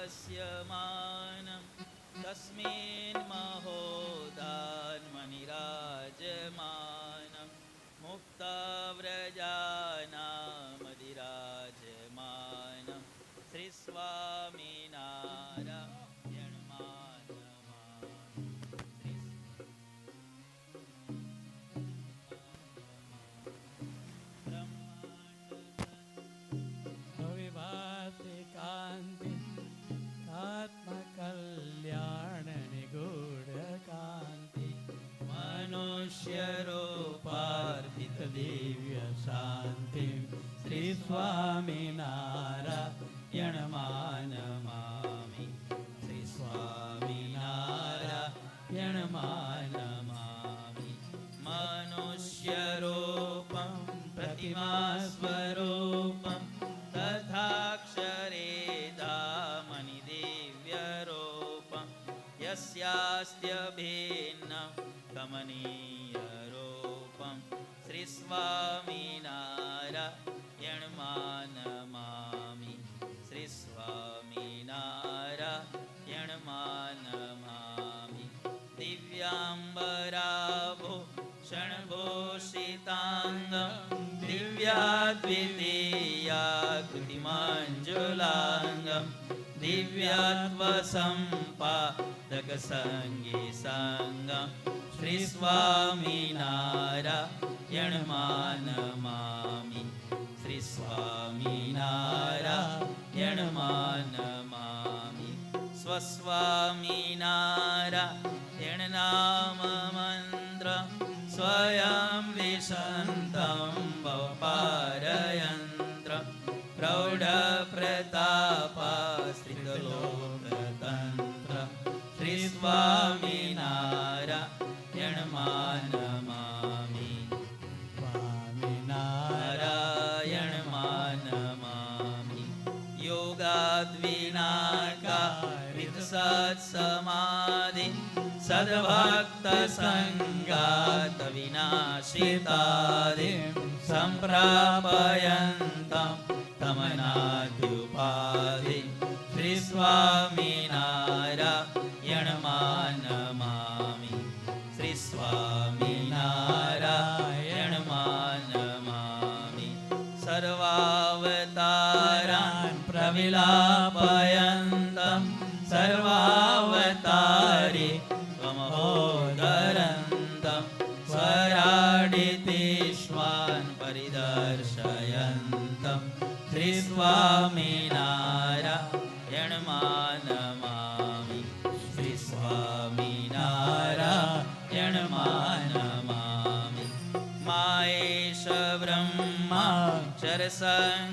दृश्यमानं तस्मिन् महोदान्मनिराजमानं मुक्तव्रजानामधिराजमानं कांति आत्मकल्याण निगूढ़ कांति मनुष्य रूपार्पित दिव्य शांति श्री स्वामी नारायण मानमामि श्री स्वामी नारायण मानमामि मनुष्य रूपं प्रतिमा स्वरूपं तथाक्षरे धामनि दिव्यरूपं यस्यास्त्य भिन्नं कमनीयरूपं श्रीस्वामिनारायण मानमामि श्रीस्वामिनारायण मानमामि दिव्याम्बराभूषणभूषिताङ्गं दिव्याद्वितीयाकृतिमञ्जुलाङ्गं दिव्यात्मसम्पादकसङ्गीसाङ्गं श्रीस्वामिनारायण मानमामि श्रीस्वामिनारायण मानमामि स्वस्वामिनारायण नाममन्त्रं स्वयं विशन्तं भवपारयन्त्रं प्रौढप्रतापाश्रितलोकतन्त्र श्रीस्वामिनारायण मानमामि स्वामिनारायण मानमामि योगाद्विनाकारितसत्समाधि सद्भक्तसङ्गातविनाशितादिं सम्प्रापयन्तं तमनाद्युपाधि श्रीस्वामिनारायण मानमामि श्रीस्वामिनारायण मानमामि सर्वावतारान् प्रविलापयन्तं सर्वावतारि त्वमहोदरन्तं स्वराडितीश्वान् परिदर्शयन्तं श्रीस्वामिनारायण मानमामि श्रीस्वामिनारायण मानमामि मायेश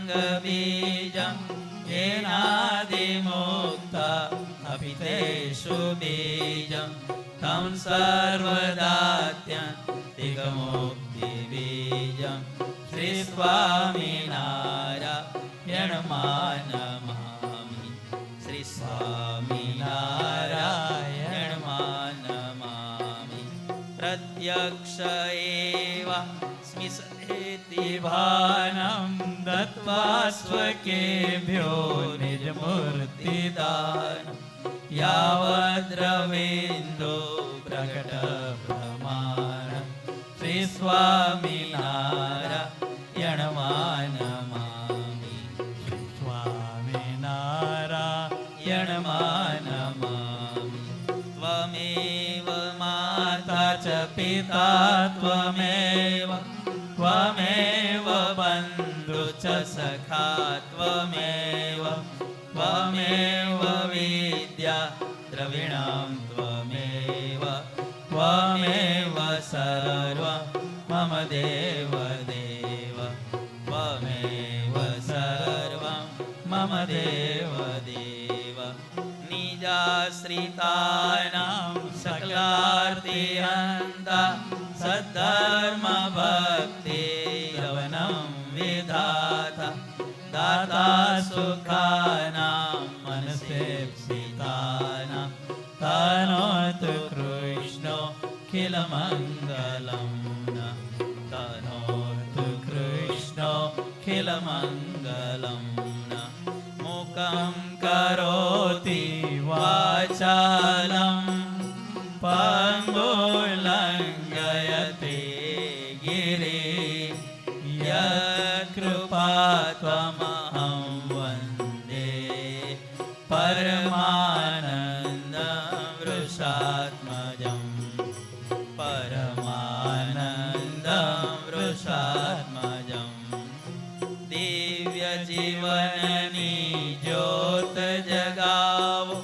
ब्रह्माक्षरसङ्गबीजं येनादिमुक्ता अपि तेषु बीजं तं सर्वदात्यन्तिकमुक्तिबीजं श्रीस्वामिनारायण मानमामि श्रीस्वामिनारायण मानमामि प्रत्यक्ष एव स्मिसति भानं दत्त्वा स्वकेभ्यो निजमूर्तिदानं यावद्रवीन्दो प्रकटप्रमाणं श्रीस्वामिनारायण मानमामि स्वामिनारायण मानमामि त्वमेव माता च पिता त्वमेव त्वमेव बन्धु च सखा त्वमेव त्वमेव विद्या द्रविणं त्वमेव त्वमेव सर्वं मम देव देव त्वमेव सर्वं मम देव देव निजाश्रितानां सकलार्तिहन्ता सद्धर्मभक्तिरवनं विधाता दाता सुखानां मनसेप्सितानां तनोतु कृष्णोऽखिलमङ्गलं तनोतु कृष्णोऽखिलमङ्गलं मुखं करोति करोति वाचालं पङ्गुलङ्घयते गिरिं यत्कृपा त्वमहं वन्दे परमानन्दवृषात्मजं परमानन्दवृषात्मजं दिव्यजीवननी ज्योत जगावो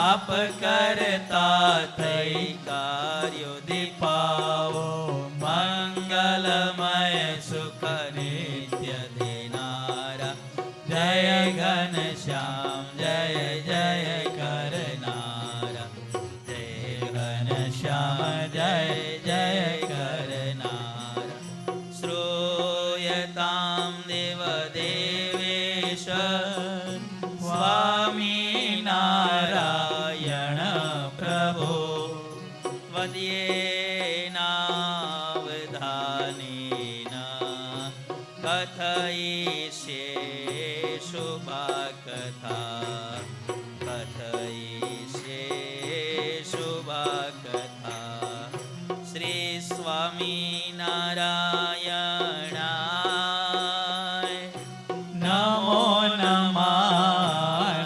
आप करता થઈ કાર્યો દીપાવો મંગલમય સુખ નિત્ય દેનારા જય ઘનશ્યામ જય જય કરનારા જય ઘનશ્યામ જય જય કરનારા શ્રૂયતામ દેવ દેવેશ સ્વામી નારાયણ પ્રભો ત્વદીયેનાવધાનેન કથયિષ્યે શુભા કથા કથયિષ્યે શુભા કથા શ્રી સ્વામિનારાયણાય નમો નમઃ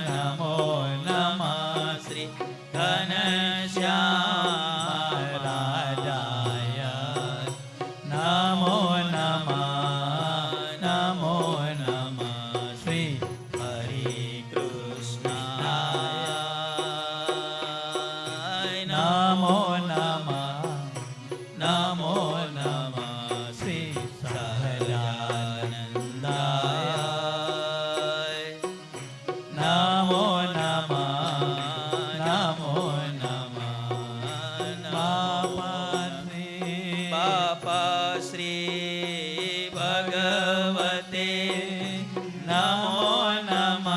નમો નમઃ શ્રી ઘનશ્યામ રાજાય નમો નમઃ નમો નમઃ શ્રી હરિ કૃષ્ણાય નમો નમઃ નમો નમઃ શ્રી સહજાનંદાય નમો નમઃ નમો નમઃ બાપા શ્રી ભગવતે નમો નમઃ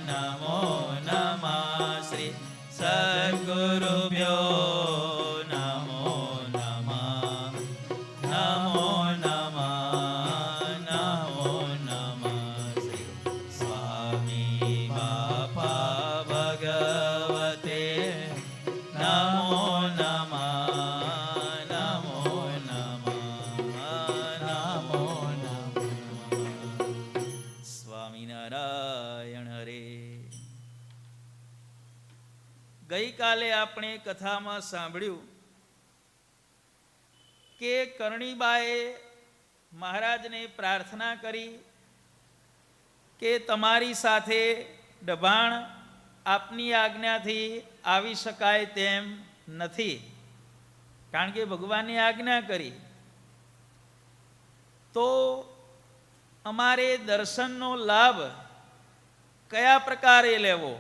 નમો નમઃ શ્રી સદ્ગુરુભ્યો નમો નમઃ નમો નમઃ નમો નમઃ શ્રી સ્વામી બાપા ભગવતે નમો નમઃ નમો નમઃ નમો નમઃ સ્વામિનારાયણ હરે. ગઈકાલે આપણે કથામાં સાંભળ્યું કે કરણીબાએ મહારાજને પ્રાર્થના કરી કે તમારી સાથે દબાણ આપની આજ્ઞાથી આવી શકાય તેમ નથી, કારણ કે ભગવાનની આજ્ઞા કરી. તો અમારે દર્શનનો લાભ કયા પ્રકારે લેવો?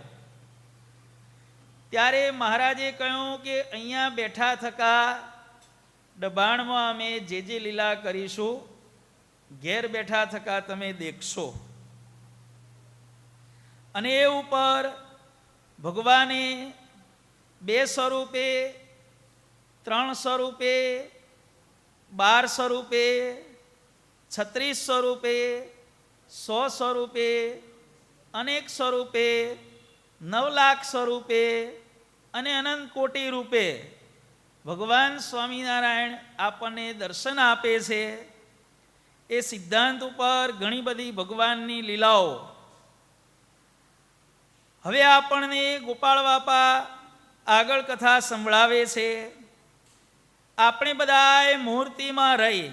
ત્યારે મહારાજે કહ્યું કે અહીંયા બેઠા થકા દબાણમાં અમે જે લીલા કરીશું ઘેર બેઠા થકા તમે દેખશો. અને એ ઉપર ભગવાને 2 સ્વરૂપે, 3 સ્વરૂપે, 12 સ્વરૂપે, 36 સ્વરૂપે, 100 સ્વરૂપે, અનેક સ્વરૂપે, 9 લાખ સ્વરૂપે અને અનંત કોટી રૂપે ભગવાન સ્વામિનારાયણ આપણને દર્શન આપે છે. એ સિદ્ધાંત ઉપર ઘણી બધી ભગવાનની લીલાઓ. હવે આપણને ગોપાળ બાપા આગળ કથા સંભળાવે છે. આપણે બધાએ મૂર્તિમાં રહી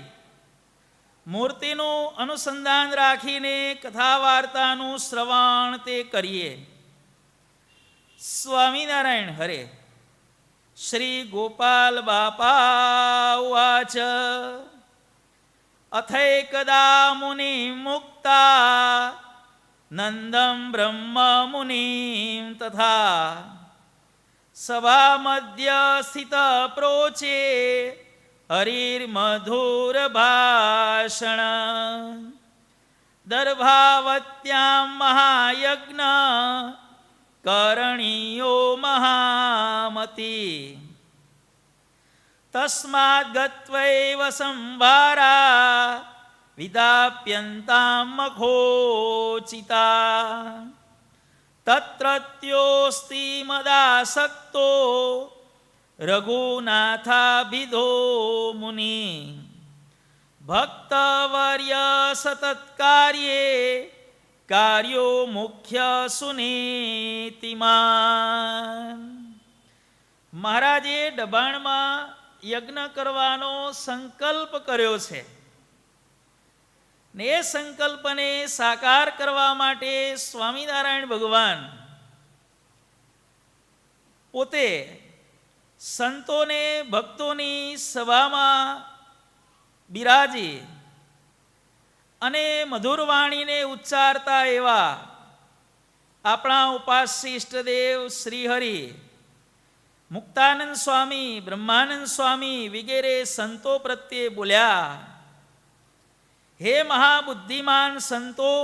મૂર્તિનું અનુસંધાન રાખીને કથા વાર્તાનું શ્રવણ તે કરીએ. સ્વામિનારાયણ હરે. શ્રી ગોપાલ બાપા ઉવાચ અથૈકદા મુનિ મુક્તા નંદમ બ્રહ્મ મુનિમ તથા સભા મધ્ય સ્થિત પ્રોચે હરિર્મધુર ભાષણ દર્ભાવત્યામ મહાયજ્ઞ કરણીયો મહામતી તસ્માદ ગત્વૈવ સંભારા વિદાપ્યંતામ મખોચિતા તત્રત્યોસ્તિ મદાસક્તો રઘુનાથાભિધો મુનિ ભક્તવર્ય સતત્કાર્યે કાર્યો મુખ્ય સુનીતિમાન. મહારાજે દબાણમાં યજ્ઞ કરવાનો સંકલ્પ કર્યો છે ને એ સંકલ્પને સાકાર કરવા માટે સ્વામિનારાયણ ભગવાન પોતે સંતોને ભક્તોની સભામાં બિરાજી અને મધુર વાણીને ઉચ્ચારતા એવા આપણા ઉપાસ્ય ઇષ્ટદેવ શ્રીહરિ, મુક્તાનંદ સ્વામી, બ્રહ્માનંદ સ્વામી વગેરે સંતો પ્રત્યે બોલ્યા, હે મહાબુદ્ધિમાન સંતો,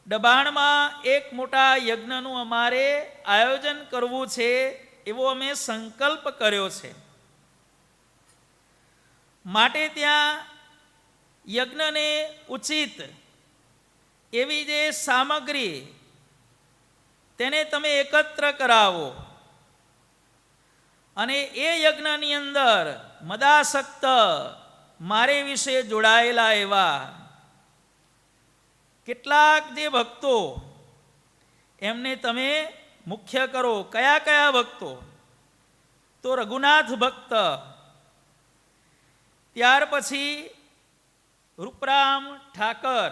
દબાણમાં એક મોટા યજ્ઞનું અમારે આયોજન કરવું છે એવો અમે સંકલ્પ કર્યો છે. માટે ત્યાં યજ્ઞને ઉચિત એવી જે સામગ્રી તેને તમે એકત્ર કરાવો અને એ યજ્ઞની અંદર મદાસક્ત મારે વિશે જોડાયેલા એવા કેટલાક જે ભક્તો એમને તમે મુખ્ય કરો. કયા કયા ભક્તો? તો રઘુનાથ ભક્ત, ત્યાર પછી રૂપરામ ઠાકર,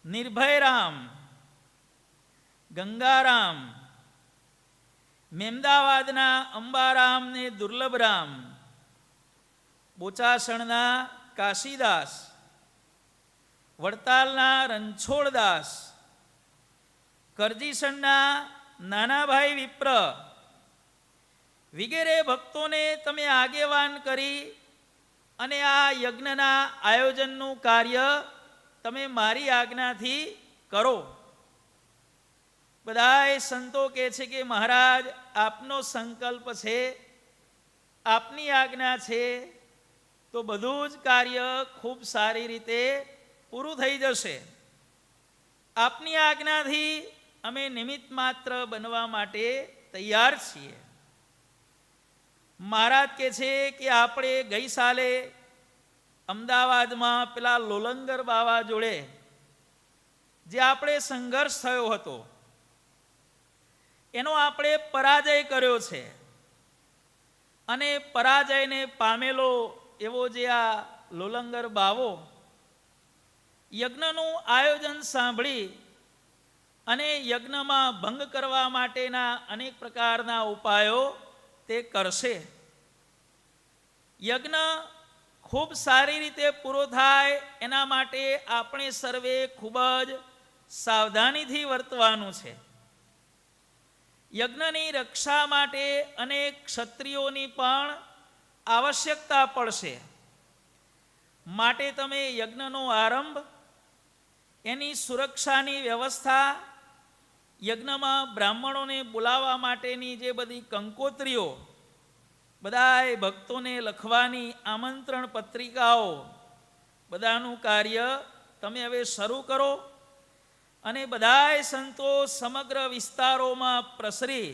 નિર્ભયરામ, ગંગારામ, મેમદાવાદના અંબારામ ને દુર્લભરામ, બોચાસણના કાશીદાસ, વડતાલના રણછોડદાસ, કરજીસણના નાનાભાઈ વિપ્ર વગેરે ભક્તોને તમે આગેવાન કરી અને આ યજ્ઞના આયોજનનું કાર્ય તમે મારી આજ્ઞાથી કરો. બધાય સંતો કહે છે કે મહારાજ આપનો સંકલ્પ છે, આપની આજ્ઞા છે તો બધું જ કાર્ય ખૂબ સારી રીતે પૂરું થઈ જશે. આપની આજ્ઞાથી અમે નિમિત્ત માત્ર બનવા માટે તૈયાર છીએ. મહારાજ કહે છે કે આપણે ગઈ સાલે અમદાવાદમાં પેલા લોલંગર બાવા જોડે જે આપણે સંઘર્ષ થયો હતો એનો આપણે પરાજય કર્યો છે અને પરાજયને પામેલો એવો જે આ લોલંગર બાવો યજ્ઞનું આયોજન સાંભળી અને યજ્ઞમાં ભંગ કરવા માટેના અનેક પ્રકારના ઉપાયો તે કરશે. યજ્ઞ ખૂબ સારી રીતે પૂરો થાય એના માટે આપણે સર્વે ખૂબ જ સાવધાનીથી વર્તવાનું છે. યજ્ઞની રક્ષા માટે અનેક ક્ષત્રિયોની પણ આવશ્યકતા પડશે. માટે તમે યજ્ઞનો આરંભ, એની સુરક્ષાની વ્યવસ્થા, યજ્ઞમાં બ્રાહ્મણોને બોલાવવા માટેની જે બધી કંકોત્રીઓ, બધાય ભક્તોને લખવાની આમંત્રણ પત્રિકાઓ, બધાનું કાર્ય તમે હવે શરૂ કરો અને બધાય સંતો સમગ્ર વિસ્તારોમાં પ્રસરી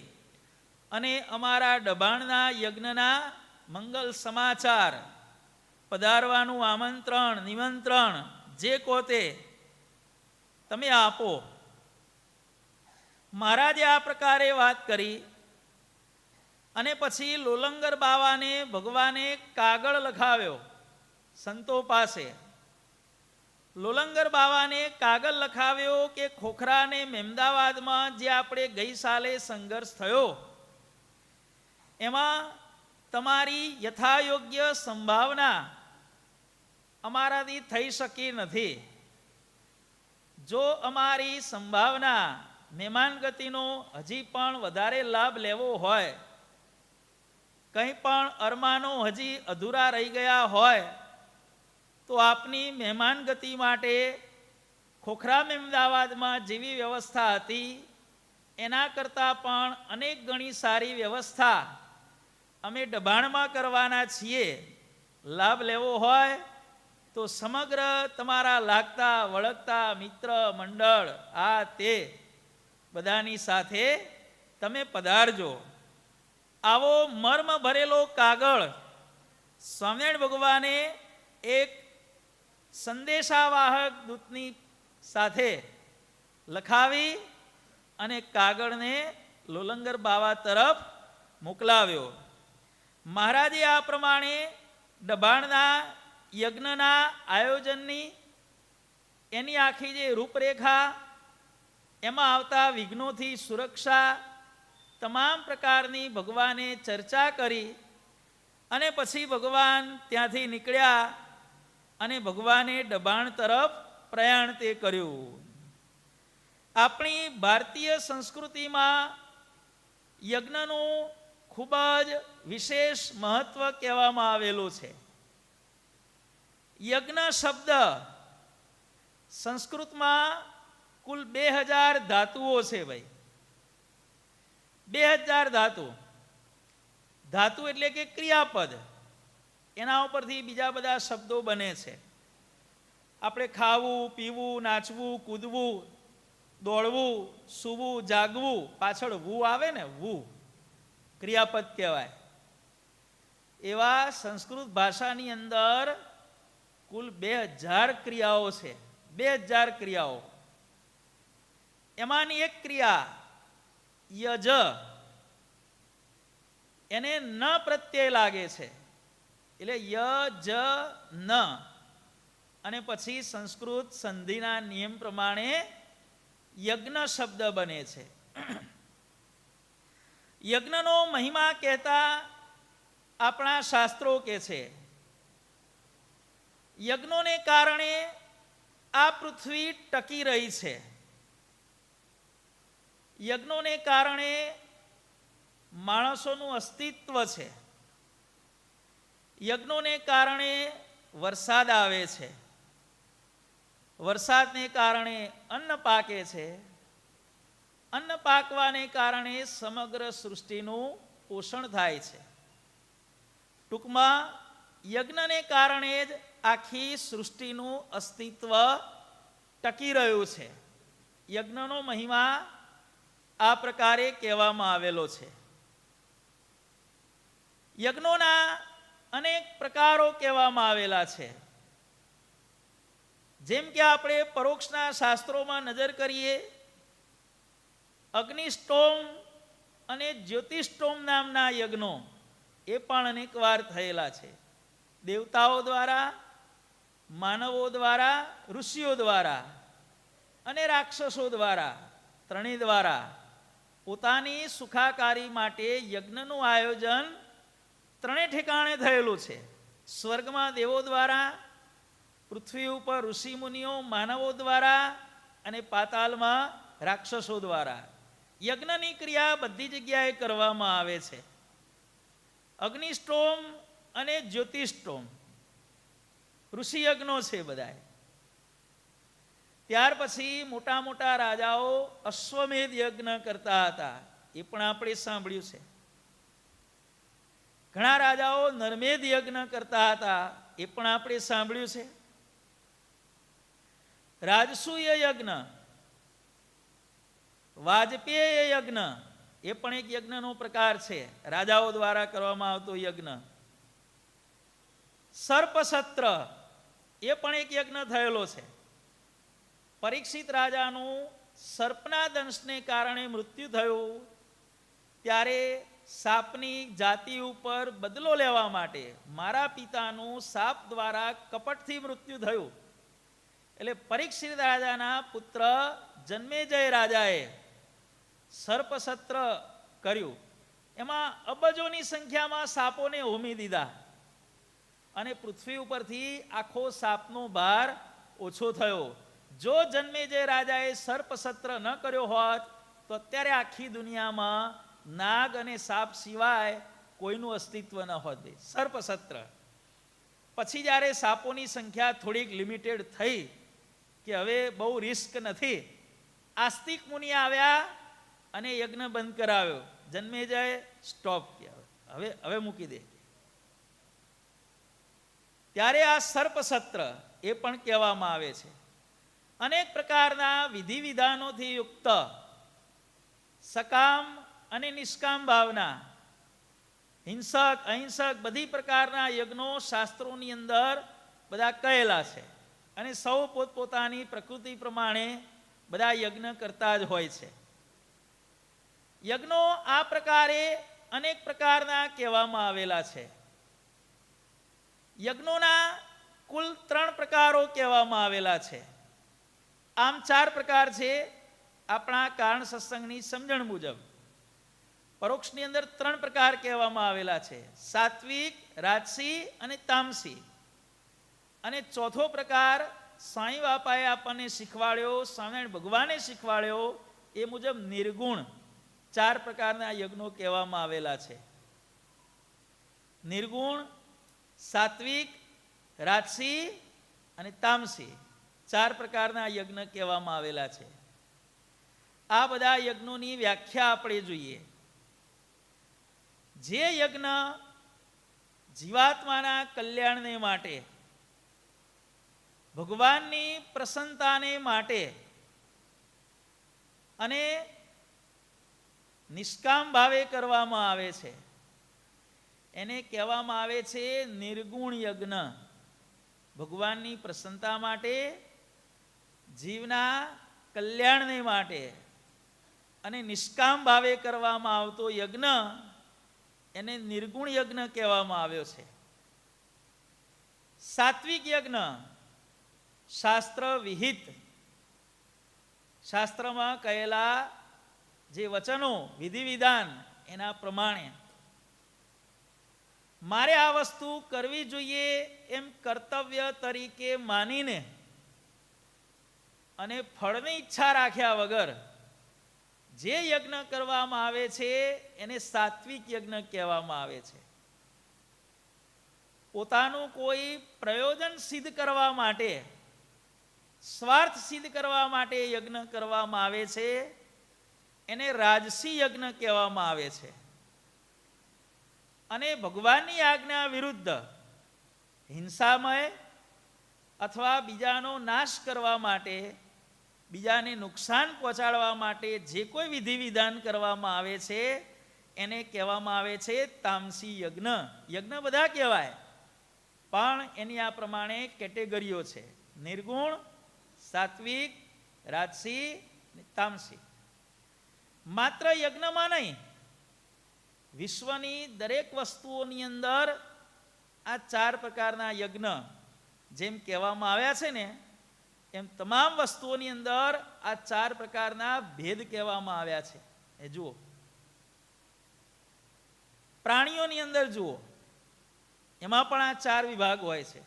અને અમારા દબાણના યજ્ઞના મંગલ સમાચાર, પધારવાનું આમંત્રણ, નિમંત્રણ જે કહો તે તમે આપો. મહારાજે આ પ્રકારે વાત કરી અને પછી લોલંગર બાવાને ભગવાને કાગળ લખાવ્યો સંતો પાસે. લોલંગર બાવાને કાગળ લખાવ્યો કે ખોખરા અને મેમદાવાદમાં જે આપણે ગઈ સાલે સંઘર્ષ થયો એમાં તમારી યથાયોગ્ય સંભાવના અમારાથી થઈ શકી નથી. જો અમારી સંભાવના મહેમાન ગતિનો હજી પણ વધારે લાભ લેવો હોય, કંઈ પણ અરમાનો હજી અધૂરા રહી ગયા હોય તો આપની મહેમાન ગતિ માટે ખોખરા મેમદાવાદમાં જેવી વ્યવસ્થા હતી એના કરતાં પણ અનેક ગણી સારી વ્યવસ્થા અમે દબાણમાં કરવાના છીએ. લાભ લેવો હોય તો સમગ્ર તમારા લાગતા વળગતા મિત્ર મંડળ આ તે બધાની સાથે તમે પધારજો. આવો મર્મ ભરેલો કાગળ સ્વામિનારાયણ ભગવાને એક સંદેશાવાહક દૂતની સાથે લખાવી અને કાગળને લોલંગર બાવા તરફ મોકલાવ્યો. મહારાજે આ પ્રમાણે દબાણના યજ્ઞના આયોજનની એની આખી જે રૂપરેખા, એમાં આવતા વિઘ્નોથી સુરક્ષા, તમામ પ્રકારની ભગવાને ચર્ચા કરી અને પછી ભગવાન ત્યાંથી નીકળ્યા અને ભગવાને દબાણ તરફ પ્રયાણ તે કર્યું. આપણી ભારતીય સંસ્કૃતિમાં યજ્ઞનું ખૂબ જ વિશેષ મહત્વ કહેવામાં આવેલું છે. યજ્ઞ શબ્દ સંસ્કૃતમાં કુલ 2000 ધાતુઓ છે ભાઈ. 2000 ધાતુ. ધાતુ એટલે કે ક્રિયાપદ. એના ઉપરથી બીજા બધા શબ્દો બને છે. આપણે ખાવું, પીવું, નાચવું, કૂદવું, દોડવું, સૂવું, જાગવું, પાછળ વુ આવે ને, વુ ક્રિયાપદ કહેવાય. એવા સંસ્કૃત ભાષાની અંદર કુલ 2000 ક્રિયાઓ છે. 2000 ક્રિયાઓ. એમાંની એક ક્રિયા યજ, એને ન પ્રત્યય લાગે છે એટલે યજ ન, અને પછી સંસ્કૃત સંધિના નિયમ પ્રમાણે યજ્ઞ શબ્દ બને છે. યજ્ઞનો મહિમા કહેતા આપણા શાસ્ત્રો કહે છે, યજ્ઞોને કારણે આ પૃથ્વી ટકી રહી છે. યજ્ઞોને કારણે માણસોનું અસ્તિત્વ છે. યજ્ઞોને કારણે વરસાદ આવે છે. વરસાદને કારણે અન્ન પાકે છે. અન્ન પાકવાને કારણે સમગ્ર સૃષ્ટિનું પોષણ થાય છે. ટૂંકમાં યજ્ઞને કારણે જ આખી સૃષ્ટિનું અસ્તિત્વ ટકી રહ્યું છે. યજ્ઞનો મહિમા આ પ્રકારે કહેવામાં આવેલો છે. યજ્ઞોના અનેક પ્રકારો કહેવામાં આવેલા છે. જેમ કે આપણે પરોક્ષના શાસ્ત્રોમાં નજર કરીએ, અગ્નિષ્ટોમ અને જ્યોતિષ્ટોમ નામના યજ્ઞો એ પણ અનેક વાર થયેલા છે. દેવતાઓ દ્વારા, માનવો દ્વારા, ઋષિઓ દ્વારા અને રાક્ષસો દ્વારા, ત્રણેય દ્વારા પોતાની સુખાકારી માટે યજ્ઞનું આયોજન ત્રણેય ઠેકાણે થયેલું છે. સ્વર્ગમાં દેવો દ્વારા, પૃથ્વી ઉપર ઋષિમુનિઓ માનવો દ્વારા અને પાતાલમાં રાક્ષસો દ્વારા. યજ્ઞની ક્રિયા બધી જગ્યાએ કરવામાં આવે છે. અગ્નિષ્ટોમ અને જ્યોતિષ્ટોમ ઋષિ યજ્ઞો છે બધાય. ત્યાર પછી મોટા મોટા રાજાઓ અશ્વમેધ યજ્ઞ કરતા હતા, એ પણ આપણે સાંભળ્યું છે. ઘણા રાજાઓ નરમેધ યજ્ઞ કરતા હતા, એ પણ આપણે સાંભળ્યું છે. રાજસૂય યજ્ઞ, વાજપેય યજ્ઞ, એ પણ એક યજ્ઞનો પ્રકાર છે, રાજાઓ દ્વારા કરવામાં આવતો યજ્ઞ. સર્પસત્ર, એ પણ એક યજ્ઞ થયેલો છે. પરીક્ષિત રાજાનું સર્પના દંશને કારણે મૃત્યુ થયું, ત્યારે સાપની જાતિ ઉપર બદલો લેવા માટે મારા પિતાનું સાપ દ્વારા કપટથી મૃત્યુ થયું, એટલે પરીક્ષિત રાજાના પુત્ર જન્મેજય રાજાએ સર્પસત્ર કર્યું. એમાં અબજોની સંખ્યામાં સાપોને હોમી દીધા અને પૃથ્વી ઉપરથી આખો સાપનો ભાર ઓછો થયો. જો જન્મેજય રાજાએ સર્પસત્ર ન કર્યો હોત તો અત્યારે આખી દુનિયામાં નાગ અને સાપ સિવાય કોઈનું અસ્તિત્વ ન હોત. સર્પસત્ર પછી જ્યારે સાપોની સંખ્યા થોડીક લિમિટેડ થઈ કે હવે બહુ રિસ્ક નથી, આસ્તિક મુનિ આવ્યા અને યજ્ઞ બંધ કરાવ્યો. જન્મેજય સ્ટોપ, હવે મૂકી દે. ત્યારે આ સર્પસત્ર એ પણ કહેવામાં આવે છે. અનેક પ્રકારના વિધિ વિધાનોથી યુક્ત સકામ અને નિષ્કામ ભાવના, હિંસક અહિંસક બધી પ્રકારના યજ્ઞો શાસ્ત્રોની અંદર બધા કહેલા છે. અને સૌ પોતપોતાની પ્રકૃતિ પ્રમાણે બધા યજ્ઞ કરતા જ હોય છે. યજ્ઞો આ પ્રકારે અનેક પ્રકારના કહેવામાં આવેલા છે. યજ્ઞોના કુલ 3 પ્રકારો કહેવામાં આવેલા છે. આમ 4 પ્રકાર છે આપણા કારણ સત્સંગની સમજણ મુજબ. પરોક્ષની અંદર 3 પ્રકાર કહેવામાં આવેલા છે: સાત્વિક, રાજસી અને તામસી. અને ચોથો પ્રકાર સાંઈ બાપાએ આપણને શીખવાડ્યો, સ્વામિનારાયણ ભગવાને શીખવાડ્યો એ મુજબ નિર્ગુણ 4 પ્રકારના યજ્ઞો કહેવામાં આવેલા છે. નિર્ગુણ, સાત્વિક, રાજસી અને તામસી 4 પ્રકારના યજ્ઞ કહેવામાં આવેલા છે. આ બધા યજ્ઞોની વ્યાખ્યા આપણે જોઈએ. જે યજ્ઞ જીવાત્માના કલ્યાણને માટે, ભગવાનની પ્રસન્નતાને માટે અને નિષ્કામ ભાવે કરવામાં આવે છે એને કહેવામાં આવે છે નિર્ગુણ યજ્ઞ. ભગવાનની પ્રસન્નતા માટે, જીવના કલ્યાણને માટે અને નિષ્કામ ભાવે કરવામાં આવતો યજ્ઞ એને નિર્ગુણ યજ્ઞ કહેવામાં આવ્યો છે. સાત્વિક યજ્ઞ શાસ્ત્ર વિહિત, શાસ્ત્રમાં કહેલા જે વચનો, વિધિ વિધાન એના પ્રમાણે મારે આ વસ્તુ કરવી જોઈએ એમ કર્તવ્ય તરીકે માનીને અને ફળની ઈચ્છા રાખ્યા વગર જે યજ્ઞ કરવામાં આવે છે એને સાત્વિક યજ્ઞ કહેવામાં આવે છે. પોતાનું કોઈ પ્રયોજન સિદ્ધ કરવા માટે, સ્વાર્થ સિદ્ધ કરવા માટે યજ્ઞ કરવામાં આવે છે એને રાજસી યજ્ઞ કહેવામાં આવે છે. અને ભગવાનની આજ્ઞા વિરુદ્ધ હિંસામય અથવા બીજાનો નાશ કરવા માટે, બીજાને નુકસાન પહોંચાડવા માટે જે કોઈ વિધિ વિધાન કરવામાં આવે છે એને કહેવામાં આવે છે તામસી યજ્ઞ. યજ્ઞ બધા કહેવાય પણ એની આ પ્રમાણે કેટેગરીઓ છે: નિર્ગુણ, સાત્વિક, રાજસી અને તામસી. માત્ર યજ્ઞમાં નહીં, વિશ્વની દરેક વસ્તુઓની અંદર આ 4 પ્રકારના યજ્ઞ જેમ કહેવામાં આવ્યા છે ને એમ તમામ વસ્તુઓની અંદર આ 4 પ્રકારના ભેદ કહેવામાં આવ્યા છે. એ જુઓ, પ્રાણીઓની અંદર જુઓ, એમાં પણ આ 4 વિભાગ હોય છે.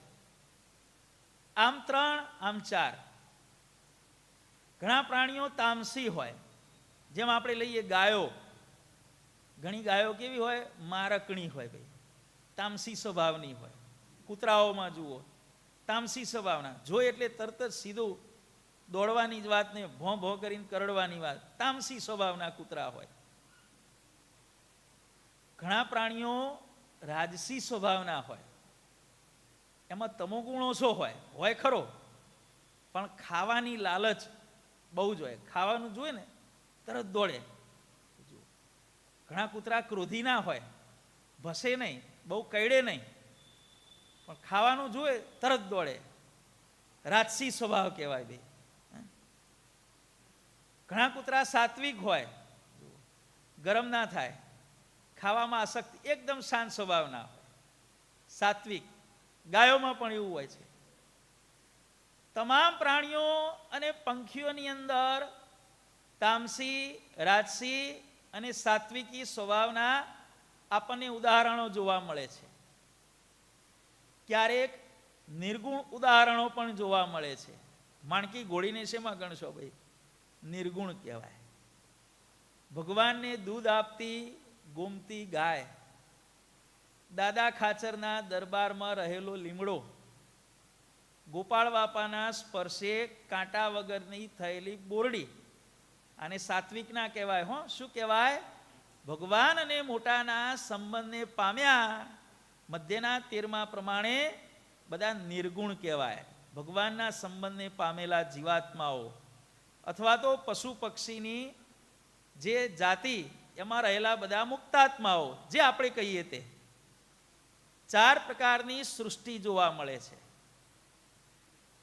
આમ 3, આમ 4. ઘણા પ્રાણીઓ તામસી હોય, જેમ આપણે લઈએ ગાયો. ઘણી ગાયો કેવી હોય? મારકણી હોય, ભાઈ, તામસી સ્વભાવની હોય. કૂતરાઓમાં જુઓ, તામસી સ્વભાવના, જોઈ એટલે તરત જ સીધું દોડવાની જ વાત ને ભોં ભોં કરીને કરડવાની વાત, તામસી સ્વભાવના કૂતરા હોય. ઘણા પ્રાણીઓ રાજસી સ્વભાવના હોય, એમાં તમોગુણ ઓછો હોય ખરો, પણ ખાવાની લાલચ બહુ જ હોય. ખાવાનું જોઈએ ને તરત દોડે. ઘણા કૂતરા ક્રોધી ના હોય, ભસે નહીં, બહુ કઈડે નહીં, પણ ખાવાનું જોઈએ તરત દોડે. રાજસી સ્વભાવ કહેવાય ભાઈ. ઘણા કૂતરા સાત્વિક હોય, ગરમ ના થાય, ખાવામાં આસક્તિ, એકદમ શાંત સ્વભાવના હોય, સાત્વિક. ગાયોમાં પણ એવું હોય છે. તમામ પ્રાણીઓ અને પંખીઓની અંદર તામસી, રાજસી અને સાત્વિકી સ્વભાવના આપણને ઉદાહરણો જોવા મળે છે. ક્યારેક નિર્ગુણ ઉદાહરણો પણ જોવા મળે છે. માણકી ઘોડીને શેમાં ગણશો ભાઈ? નિર્ગુણ કહેવાય. ભગવાનને દૂધ આપતી ગોમતી ગાય, દાદા ખાચરના દરબારમાં રહેલો લીમડો, ગોપાળ બાપાના સ્પર્શે કાંટા વગરની થયેલી બોરડી, આને સાત્વિક ના કહેવાય. શું કહેવાય? ભગવાન અને મોટાના સંબંધને પામ્યા મધ્યના 13મા પ્રમાણે બધા નિર્ગુણ કહેવાય. ભગવાનના સંબંધને પામેલા જીવાત્માઓ અથવા તો પશુ પક્ષીની જે જાતિ એમાં રહેલા બધા મુક્તાત્માઓ જે આપણે કહીએ તે 4 પ્રકારની સૃષ્ટિ જોવા મળે છે.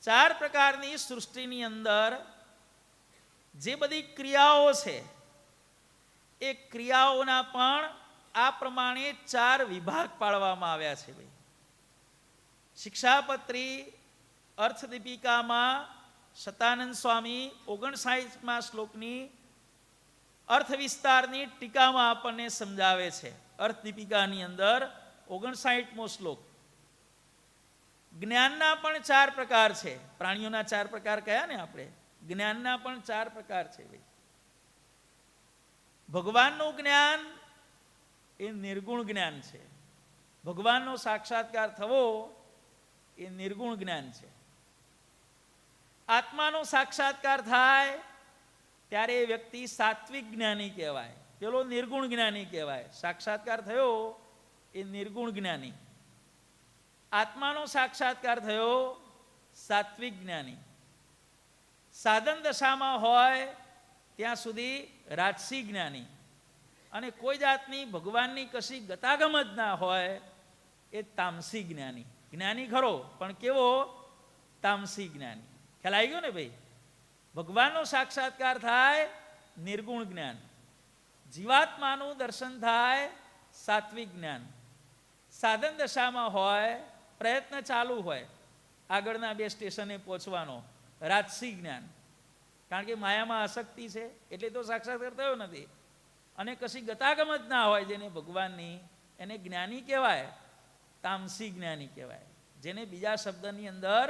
4 પ્રકારની સૃષ્ટિની અંદર જે બધી ક્રિયાઓ છે એ ક્રિયાઓના પણ આ પ્રમાણે 4 વિભાગ પાડવામાં આવ્યા છે. ભાઈ, શિક્ષાપત્રી અર્થદીપિકામાં સતાનંદ સ્વામી 59મા શ્લોકની અર્થ વિસ્તારની ટીકામાં આપણને સમજાવે છે. અર્થદીપિકાની અંદર 59મો શ્લોક. જ્ઞાનના પણ 4 પ્રકાર છે. પ્રાણીઓના 4 પ્રકાર કયા ને આપણે, જ્ઞાનના પણ 4 પ્રકાર છે. ભાઈ, ભગવાનનું જ્ઞાન એ નિર્ગુણ જ્ઞાન છે. ભગવાનનો સાક્ષાત્કાર થવો એ નિર્ગુણ જ્ઞાન છે. આત્માનો સાક્ષાત્કાર થાય ત્યારે એ વ્યક્તિ સાત્વિક જ્ઞાની કહેવાય, પેલો નિર્ગુણ જ્ઞાની કહેવાય. સાક્ષાત્કાર થયો એ નિર્ગુણ જ્ઞાની, આત્માનો સાક્ષાત્કાર થયો સાત્વિક જ્ઞાની. સાધન દશામાં હોય ત્યાં સુધી રાજસી જ્ઞાની, અને કોઈ જાતની ભગવાનની કશી ગતાગમ જ ના હોય એ તામસી જ્ઞાની. જ્ઞાની ખરો પણ કેવો? તામસી જ્ઞાની. ખ્યાલ આવી ગયો ને ભાઈ? ભગવાનનો સાક્ષાત્કાર થાય નિર્ગુણ જ્ઞાન, જીવાત્માનું દર્શન થાય સાત્વિક જ્ઞાન. સાધન દશામાં હોય, પ્રયત્ન ચાલુ હોય આગળના 2 સ્ટેશને પહોંચવાનો, રાજસી જ્ઞાન. કારણ કે માયામાં આસક્તિ છે એટલે તો સાક્ષાત્કાર થયો નથી. અને કશી ગતાગમ જ ના હોય જેને ભગવાનની, એને જ્ઞાની કહેવાય, તામસી જ્ઞાની કહેવાય, જેને બીજા શબ્દની અંદર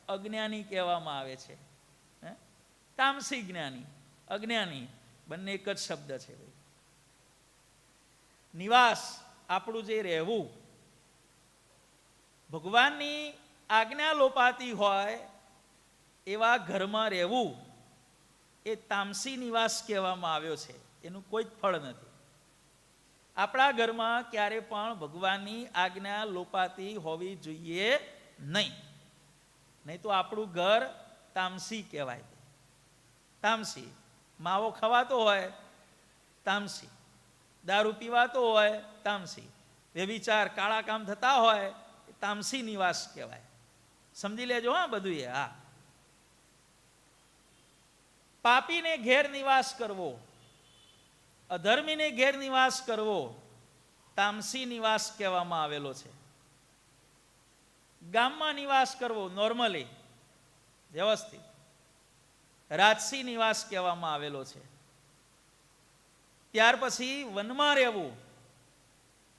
અજ્ઞાની કહેવામાં આવે છે. તામસી જ્ઞાની, અજ્ઞાની બંને એક જ શબ્દ છે. ભાઈ, નિવાસ આપણું જે રહેવું, ભગવાનની આજ્ઞા લોપાતી હોય એવા ઘરમાં રહેવું, એ તામસી નિવાસ કહેવામાં આવ્યો છે. એનું કોઈ જ ફળ નથી. આપણા ઘરમાં ક્યારે પણ ભગવાનની આજ્ઞા લોપાતી હોવી જોઈએ નહીં, નહીં તો આપણું ઘર તામસી કહેવાય. તામસી. માવો ખવાતો હોય તામસી, દારૂ પીવાતો હોય તામસી, વ્યભિચાર કાળા કામ થતા હોય તામસી નિવાસ કહેવાય. સમજી લેજો હા બધું એ. હા, પાપીને ઘેર નિવાસ કરવો, અધર્મીને ઘેર નિવાસ કરવો તામસી નિવાસ કહેવામાં આવેલો છે. ગામમાં નિવાસ કરવો નોર્મલી વ્યવસ્થિત, રાજસી નિવાસ કહેવામાં આવેલો છે. ત્યાર પછી વનમાં રહેવું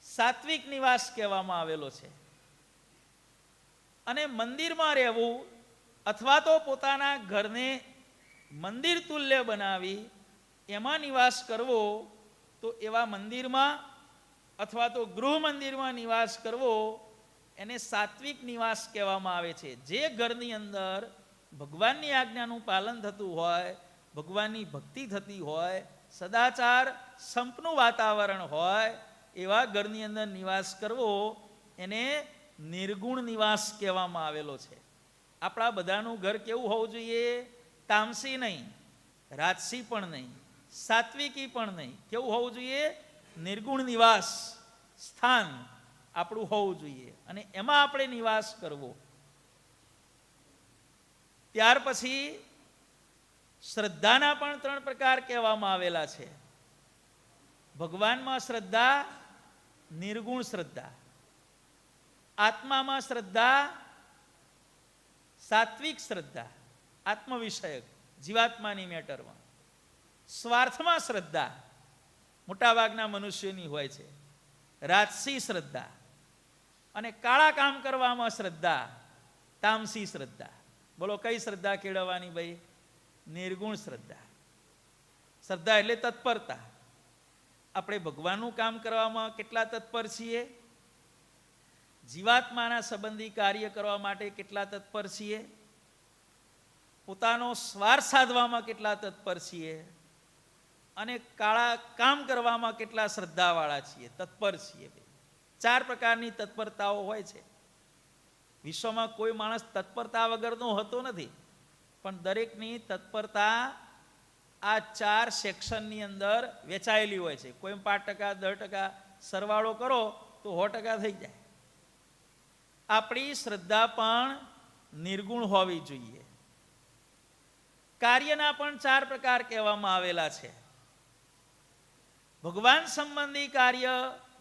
સાત્વિક નિવાસ કહેવામાં આવેલો છે. અને મંદિરમાં રહેવું અથવા તો પોતાના ઘરને મંદિર તુલ્ય બનાવી એમાં નિવાસ કરવો, તો એવા મંદિરમાં અથવા તો ગૃહ મંદિરમાં નિવાસ કરવો એને સાત્વિક નિવાસ કહેવામાં આવે છે. જે ઘરની અંદર ભગવાનની આજ્ઞાનું પાલન થતું હોય, ભગવાનની ભક્તિ થતી હોય, સદાચાર સંપનું વાતાવરણ હોય, એવા ઘરની અંદર નિવાસ કરવો એને નિર્ગુણ નિવાસ કહેવામાં આવેલો છે. આપણા બધાનું ઘર કેવું હોવું જોઈએ? તામસી નહીં, રાજસી પણ નહીં, સાત્વિકી પણ નહીં. કેવું હોવું જોઈએ? નિર્ગુણ નિવાસ સ્થાન આપણું હોવું જોઈએ, અને એમાં આપણે નિવાસ કરવો. ત્યાર પછી શ્રદ્ધાના પણ 3 પ્રકાર કહેવામાં આવેલા છે. ભગવાનમાં શ્રદ્ધા, નિર્ગુણ શ્રદ્ધા. આત્મામાં શ્રદ્ધા, સાત્વિક શ્રદ્ધા આત્મવિષયક જીવાત્માની મેટરમાં. સ્વાર્થમાં શ્રદ્ધા મોટાભાગના મનુષ્યોની હોય છે, રાજસી શ્રદ્ધા. અને કાળા કામ કરવામાં શ્રદ્ધા, તામસી શ્રદ્ધા. બોલો કઈ શ્રદ્ધા કેળવવાની ભાઈ? નિર્ગુણ શ્રદ્ધા. શ્રદ્ધા એટલે તત્પરતા. આપણે ભગવાનનું કામ કરવામાં કેટલા તત્પર છીએ? જીવાત્માના સંબંધી કાર્ય કરવા માટે કેટલા તત્પર છીએ? પોતાનો સ્વાર્થ સાધવામાં કેટલા તત્પર છીએ? અને કાળા કામ કરવામાં કેટલા શ્રદ્ધાવાળા છીએ, તત્પર છીએ? 4 પ્રકારની તત્પરતાઓ હોય છે. વિશ્વમાં કોઈ માણસ તત્પરતા વગરનો હોતો નથી, પણ દરેકની તત્પરતા આ 4 સેક્શનની અંદર વેચાયેલી હોય છે. કોઈ 5%, 10%, સરવાળો કરો તો 100% થઈ જાય. આપણી શ્રદ્ધા પણ નિર્ગુણ હોવી જોઈએ. કાર્યના પણ 4 પ્રકાર કહેવામાં આવેલા છે. ભગવાન સંબંધી કાર્ય,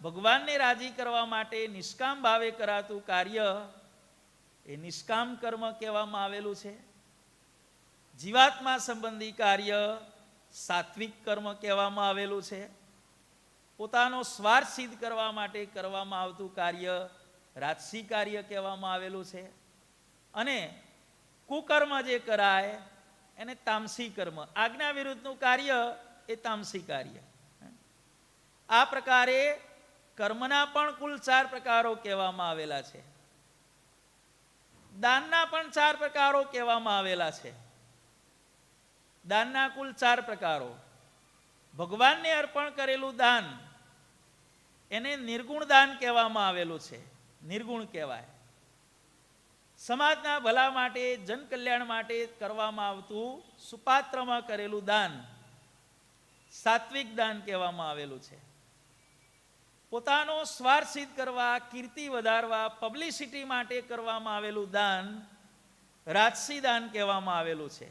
ભગવાનને રાજી કરવા માટે નિષ્કામ ભાવે કરાતું કાર્ય, એ નિષ્કામ કર્મ કહેવામાં આવેલું છે. જીવાત્મા સંબંધી કાર્ય સાત્વિક કર્મ કહેવામાં આવેલું છે. પોતાનો સ્વાર્થ સિદ્ધ કરવા માટે કરવામાં આવતું કાર્ય રાજસી કાર્ય કહેવામાં આવેલું છે. અને કુકર્મ જે કરાય એને તામસી કર્મ, આજ્ઞા વિરુદ્ધનું કાર્ય એ તામસી કાર્ય. આ પ્રકારે કર્મના પણ કુલ 4 પ્રકારો કહેવામાં આવેલા છે. દાનના પણ 4 પ્રકારો કહેવામાં આવેલા છે. દાનના કુલ 4 પ્રકારો. ભગવાનને અર્પણ કરેલું દાન એને નિર્ગુણ દાન કહેવામાં આવેલું છે, નિર્ગુણ કહેવાય. સમાજના ભલા માટે, જન કલ્યાણ માટે કરવામાં આવતું સુપાત્રમાં કરેલું દાન સાત્વિક દાન કહેવામાં આવેલું છે. પોતાનો સ્વાર્થ સિદ્ધ કરવા, કીર્તિ વધારવા, પબ્લિસિટી માટે કરવામાં આવેલું દાન રાજસી દાન કહેવામાં આવેલું છે.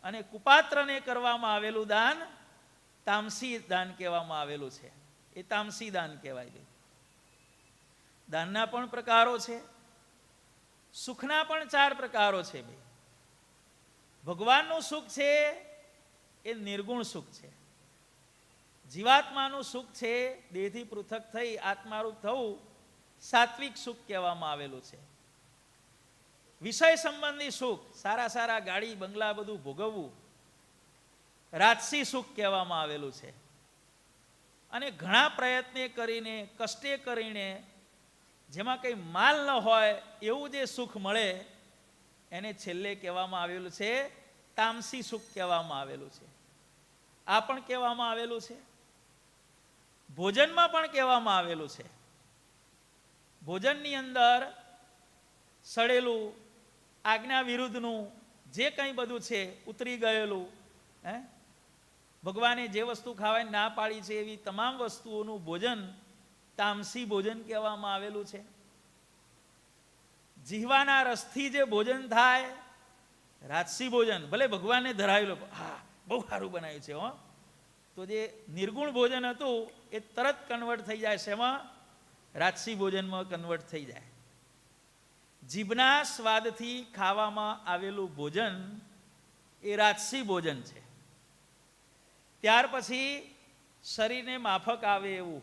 અને કુપાત્રને કરવામાં આવેલું દાન તામસી દાન કહેવામાં આવેલું છે. એ તામસી દાન કહેવાય. દાનના પણ પ્રકારો છે, સુખના પણ 4 પ્રકારો છે. ભગવાનનું સુખ છે એ નિર્ગુણ સુખ છે. જીવાત્માનું સુખ છે, દેહથી પૃથક થઈ આત્મારૂપ થવું, સાત્વિક સુખ કહેવામાં આવેલું છે. વિષય સંબંધી સુખ, સારા સારા ગાડી બંગલા બધું ભોગવવું, રાજસી સુખ કહેવામાં આવેલું છે. અને ઘણા પ્રયત્ને કરીને, કષ્ટે કરીને, જેમાં કંઈ માલ ન હોય એવું જે સુખ મળે એને છેલ્લે કહેવામાં આવેલું છે તામસી સુખ કહેવામાં આવેલું છે. આ પણ કહેવામાં આવેલું છે. ભોજનમાં પણ કહેવામાં આવેલું છે. ભોજનની અંદર સડેલું, આજ્ઞા વિરુદ્ધનું જે કંઈ બધું છે, ઉતરી ગયેલું, ભગવાને જે વસ્તુ ખાવાની ના પાડી છે એવી તમામ વસ્તુઓનું ભોજન તામસી ભોજન કહેવામાં આવેલું છે. જીહવાના રસથી જે ભોજન થાય રાજસી ભોજન, ભલે ભગવાનને ધરાવેલું, હા બહુ સારું બનાવ્યું છે હો, તો જે નિર્ગુણ ભોજન હતું એ તરત કન્વર્ટ થઈ જાય છે, એમાં રાજસી ભોજનમાં કન્વર્ટ થઈ જાય. જીભના સ્વાદથી ખાવામાં આવેલું ભોજન એ રાજસી ભોજન છે. ત્યાર પછી શરીરને માફક આવે એવું,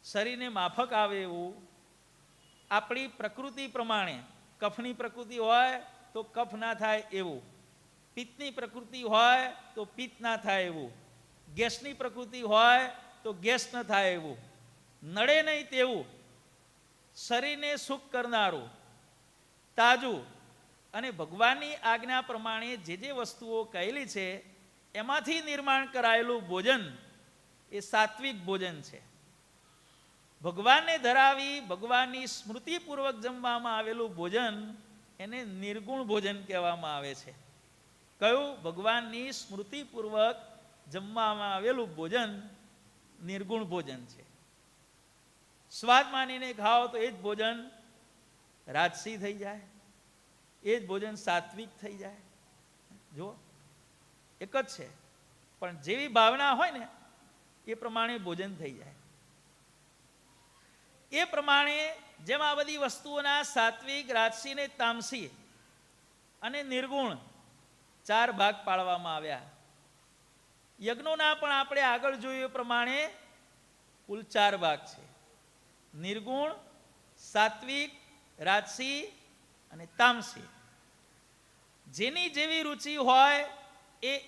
શરીરને માફક આવે એવું આપણી પ્રકૃતિ પ્રમાણે, કફની પ્રકૃતિ હોય તો કફ ના થાય એવું, પિત્તની પ્રકૃતિ હોય તો પિત્ત ના થાય એવું, ગેસની પ્રકૃતિ હોય તો ગેસ ન થાય એવું, નડે નહીં તેવું શરીરને સુખ કરનારું, તાજું અને ભગવાનની આજ્ઞા પ્રમાણે જે જે વસ્તુઓ કહેલી છે એમાંથી નિર્માણ કરાયેલું ભોજન એ સાત્વિક ભોજન છે. ભગવાનને ધરાવી ભગવાનની સ્મૃતિપૂર્વક જમવામાં આવેલું ભોજન એને નિર્ગુણ ભોજન કહેવામાં આવે છે. કયું? ભગવાનની સ્મૃતિપૂર્વક જમવામાં આવેલું ભોજન નિર્ગુણ ભોજન છે. સ્વાદ માનીને ખાઓ તો એ જ ભોજન રાજસી થઈ જાય, એ જ ભોજન સાત્વિક થઈ જાય. જો એક જ છે, પણ જેવી ભાવના હોય ને એ પ્રમાણે ભોજન થઈ જાય. એ પ્રમાણે જેમ આ બધી વસ્તુઓના સાત્વિક, રાજસી ને તામસી અને નિર્ગુણ 4 ભાગ પાડવામાં આવ્યા. યજ્ઞોના પણ આપણે આગળ જોયું એ પ્રમાણે કુલ 4 ભાગ છે: નિર્ગુણ, સાત્વિક, રાજસી અને તામસી. જેની જેવી રુચિ હોય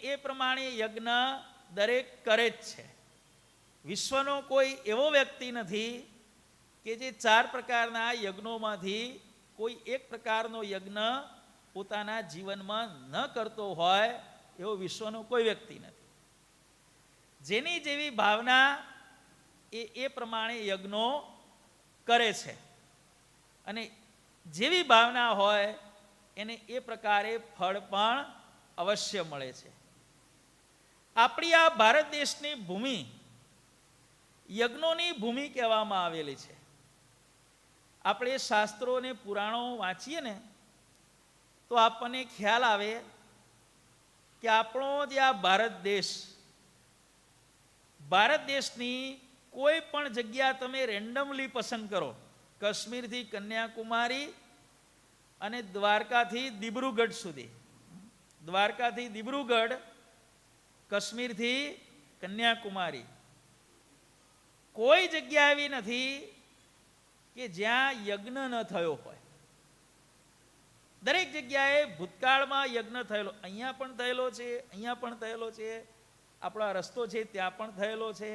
એ પ્રમાણે યજ્ઞ દરેક કરે જ છે. વિશ્વનો કોઈ એવો વ્યક્તિ નથી કે જે 4 પ્રકારના યજ્ઞોમાંથી કોઈ એક પ્રકારનો યજ્ઞ પોતાના જીવનમાં ન કરતો હોય એવો વિશ્વનો કોઈ વ્યક્તિ નથી. જેની જેવી ભાવના એ પ્રમાણે યજ્ઞો કરે છે. અને જેવી ભાવના હોય એને એ પ્રકારે ફળ પણ અવશ્ય મળે છે. આપણી આ ભારત દેશની ભૂમિ યજ્ઞોની ભૂમિ કહેવામાં આવેલી છે. આપણે શાસ્ત્રો અને પુરાણો વાંચીએ ને તો આપણને ખ્યાલ આવે કે આપણો જે આ ભારત દેશની કોઈ પણ જગ્યા તમે રેન્ડમલી પસંદ કરો, કાશ્મીરથી કન્યાકુમારી અને દ્વારકાથી દિબ્રુગઢ સુધી, દ્વારકાથી દિબ્રુગઢ, કાશ્મીરથી કન્યાકુમારી, કોઈ જગ્યા એવી નથી કે જ્યાં યજ્ઞ ન થયો હોય. દરેક જગ્યાએ ભૂતકાળમાં યજ્ઞ થયેલો, અહીંયા પણ થયેલો છે, અહીંયા પણ થયેલો છે, આપણા રસ્તો છે ત્યાં પણ થયેલો છે.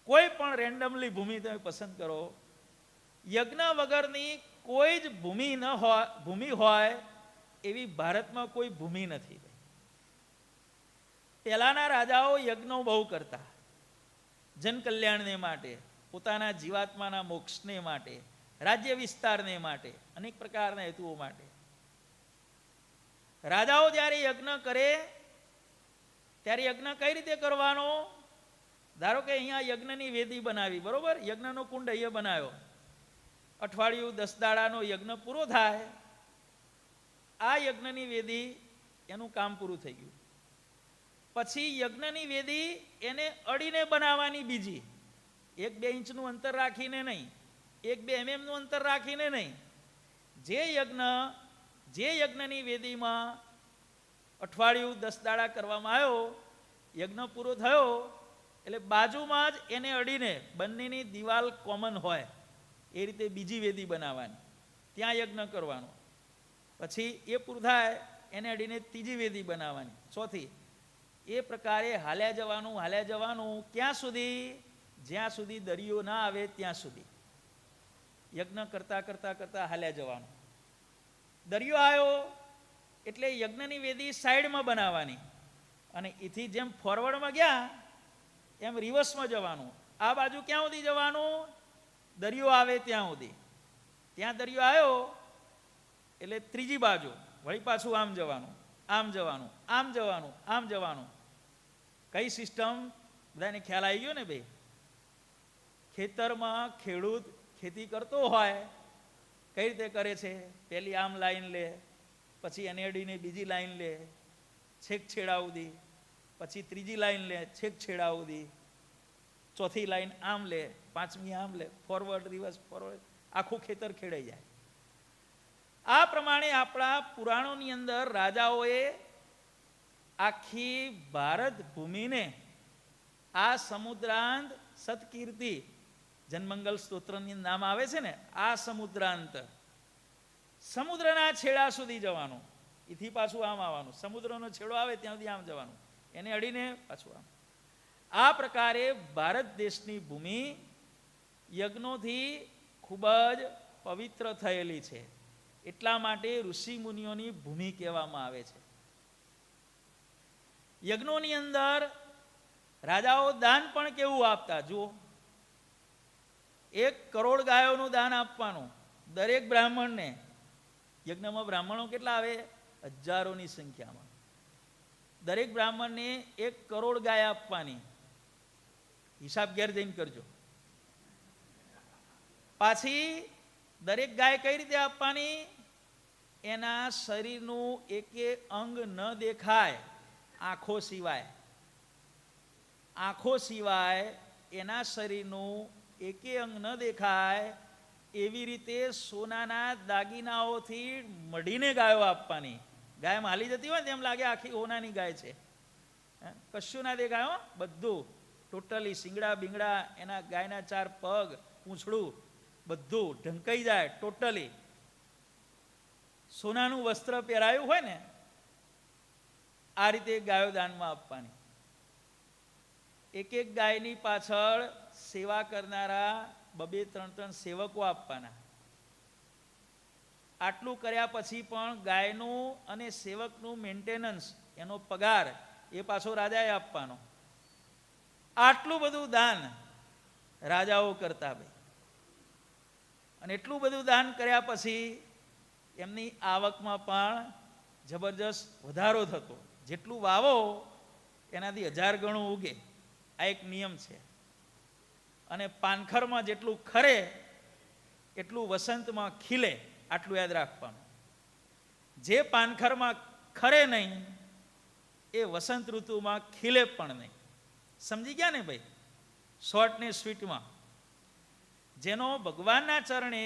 કોઈ પણ રેન્ડમલી ભૂમિ તમે પસંદ કરો, યજ્ઞ વગરની કોઈ જ ભૂમિ હોય એવી ભારતમાં કોઈ ભૂમિ નથી. પહેલાના રાજાઓ યજ્ઞો બહુ કરતા, જનકલ્યાણને માટે, પોતાના જીવાત્માના મોક્ષને માટે, રાજ્ય વિસ્તારને માટે, અનેક પ્રકારના હેતુઓ માટે. રાજાઓ જ્યારે યજ્ઞ કરે ત્યારે યજ્ઞ કઈ રીતે કરવાનો? ધારો કે અહીંયા યજ્ઞની વેદી બનાવી, બરોબર, યજ્ઞનો કુંડ અહીંયા બનાવ્યો, અઠવાડિયું 10 દાડાનો યજ્ઞ પૂરો થાય, આ યજ્ઞની વેદી એનું કામ પૂરું થઈ ગયું. પછી યજ્ઞની વેદી એને અડીને બનાવવાની બીજી, 1-2 ઇંચનું અંતર રાખીને નહીં, 1-2 mm અંતર રાખીને નહીં. જે યજ્ઞની વેદીમાં અઠવાડિયું 10 દાડા કરવામાં આવ્યો, યજ્ઞ પૂરો થયો એટલે બાજુમાં જ એને અડીને, બંનેની દિવાલ કોમન હોય એ રીતે બીજી વેદી બનાવવાની, ત્યાં યજ્ઞ કરવાનો. પછી એ પૂરું થાય એને અડીને ત્રીજી વેદી બનાવવાની, ચોથી. એ પ્રકારે હાલ્યા જવાનું. ક્યાં સુધી? જ્યાં સુધી દરિયો ના આવે ત્યાં સુધી યજ્ઞ કરતા હાલ્યા જવાનું. દરિયો આવ્યો એટલે યજ્ઞની વેદી સાઈડમાં બનાવવાની, અને એથી જેમ ફોરવર્ડમાં ગયા એમ રિવર્સમાં જવાનું. આ બાજુ ક્યાં સુધી જવાનું? દરિયો આવે ત્યાં સુધી. ત્યાં દરિયો આવ્યો એટલે ત્રીજી બાજુ વળી પાછું આમ જવાનું. કઈ સિસ્ટમ? બધાને ખ્યાલ આવી ગયો ને ભાઈ? ખેતરમાં ખેડૂત ખેતી કરતો હોય કઈ રીતે કરે છે? પહેલી આમ લાઈન લે, પછી એને અડીને બીજી લાઈન લે છેક છેડા સુધી, પછી ત્રીજી લાઈન લે છેક છેડા સુધી, ચોથી લાઈન આમ લે, પાંચમી આમ લે, ફોરવર્ડ રિવર્સ ફોરવર્ડ, આખું ખેતર ખેડાઈ જાય. આ પ્રમાણે આપણા પુરાણોની અંદર રાજાઓએ આખી ભારત ભૂમિને આ સમુદ્રાંત સત્કીર્તિ, જનમંગલ સ્તોત્રની નામ આવે છે ને, આ સમુદ્રાંત, સમુદ્રના છેડા સુધી જવાનું, એથી પાછું આમ આવવાનું, સમુદ્રનો છેડો આવે ત્યાં સુધી આમ જવાનું, એને અડીને પાછું આમ. આ પ્રકારે ભારત દેશની ભૂમિ યજ્ઞોથી ખૂબ જ પવિત્ર થયેલી છે. એટલા માટે ઋષિ મુનિઓની ભૂમિ કહેવામાં આવે છે. યજ્ઞોની અંદર રાજાઓ દાન પણ કેવું આપતા જુઓ. 1 કરોડ ગાયોનું દાન આપવાનું દરેક બ્રાહ્મણને. યજ્ઞમાં બ્રાહ્મણો કેટલા આવે? હજારોની સંખ્યામાં. દરેક બ્રાહ્મણને 1 કરોડ ગાય આપવાની. હિસાબ ઘેર જઈને કરજો. પાછી દરેક ગાય કઈ રીતે આપવાની? એના શરીરનું એકે અંગ ન દેખાય, આંખો સિવાય એના શરીરનું એકે અંગ ન દેખાય એવી રીતે સોનાના દાગીનાઓથી મઢીને ગાયો આપવાની. ગાયમાં હાલી જતી હોય ને એમ લાગે આખી હોનાની ગાય છે, કશું ના દેખાય. બધું ટોટલી શિંગડા બિંગડા, એના ગાયના 4 પગ, પૂંછડું બધું ઢંકાઈ જાય ટોટલી. સોનાનું વસ્ત્ર પહેરાયું હોય ને આ રીતે ગાયો દાનમાં આપવાની. એક ગાયની પાછળ સેવા કરનારા 2-3 સેવકો આપવાના. આટલું કર્યા પછી પણ ગાયનું અને સેવકનું મેન્ટેનન્સ, એનો પગાર એ પાછો રાજાએ આપવાનો. આટલું બધું દાન રાજાઓ કરતા ભાઈ. અને એટલું બધું દાન કર્યા પછી એમની આવકમાં પણ જબરજસ્ત વધારો થતો. જેટલું વાવો એનાથી 1000 ગણું ઉગે. આ એક નિયમ છે. અને પાનખરમાં જેટલું ખરે એટલું વસંતમાં ખીલે, આટલું યાદ રાખવાનું. જે પાનખરમાં ખરે નહીં એ વસંત ઋતુમાં ખીલે પણ નહીં. સમજી ગયા ને ભાઈ? શોર્ટ ને સ્વીટમાં. જેનો ભગવાનના ચરણે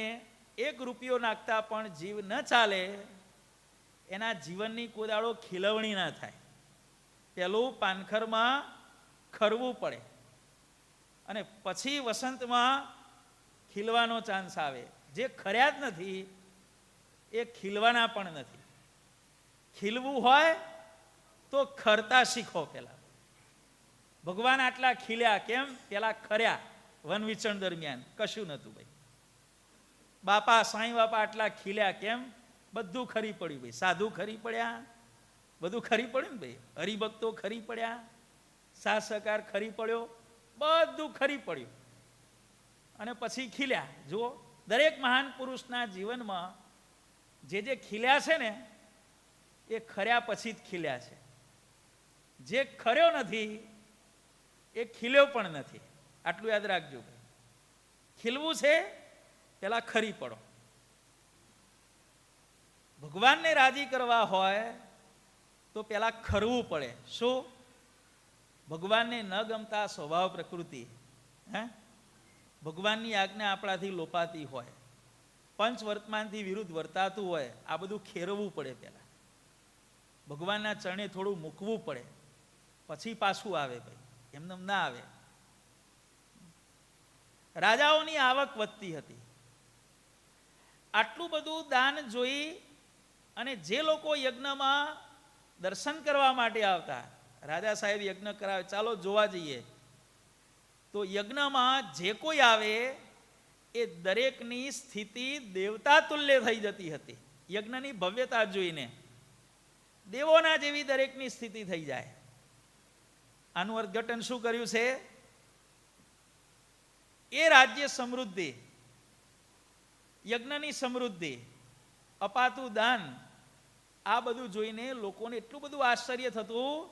1 રૂપિયો નાખતા પણ જીવ ન ચાલે, એના જીવનની કોદાળો ખીલવણી ના થાય. પેલું પાનખરમાં ખરવું પડે અને પછી વસંતમાં ખીલવાનો ચાન્સ આવે. જે ખર્યા જ નથી એ ખીલવાના પણ નથી. ખીલવું હોય તો ખરતા શીખો. પેલા ભગવાન આટલા ખીલ્યા કેમ? પેલા ખર્યા. વનવિચરણ દરમિયાન કશું નહોતું ભાઈ. બાપા સાંઈ બાપા આટલા ખીલ્યા કેમ? બધું ખરી પડ્યું ભાઈ. સાધુ ખરી પડ્યા, બધું ખરી પડ્યું ને ભાઈ. હરિભક્તો ખરી પડ્યા, સાથ સહકાર ખરી પડ્યો, બધું ખરી પડ્યું અને પછી ખીલ્યા. જુઓ, દરેક મહાન પુરુષના જીવનમાં જે ખીલ્યા છે ને એ ખર્યા પછી જ ખીલ્યા છે. જે ખર્યો નથી એ ખીલ્યો પણ નથી. આટલું યાદ રાખજો ભાઈ. ખીલવું છે પેલા ખરી પડો. ભગવાનને રાજી કરવા હોય તો પેલા ખરવું પડે. શું? ભગવાનને ન ગમતા સ્વભાવ પ્રકૃતિ, ભગવાનની આજ્ઞા આપણાથી લોપાતી હોય, પંચ વર્તમાનથી વિરુદ્ધ વર્તાતું હોય, આ બધું ખેરવું પડે. પેલા ભગવાનના ચરણે થોડું મૂકવું પડે, પછી પાછું આવે ભાઈ. એમને ના આવે. રાજાઓની આવક વધતી હતી. આટલું બધું દાન જોઈ અને જે લોકો યજ્ઞમાં દર્શન કરવા માટે આવતા, રાજા સાહેબ યજ્ઞ કરાવે, ચાલો જોવા જઈએ, તો યજ્ઞમાં જે કોઈ આવે એ દરેકની સ્થિતિ દેવતા તુલ્ય થઈ જતી હતી. યજ્ઞની ભવ્યતા જોઈને દેવોના જેવી દરેકની સ્થિતિ થઈ જાય. આનું અર્થઘટન શું કર્યું છે? એ રાજ્ય સમૃદ્ધિ, યજ્ઞની સમૃદ્ધિ, અપાતું દાન, આ બધું જોઈને લોકોને એટલું બધું આશ્ચર્ય થતું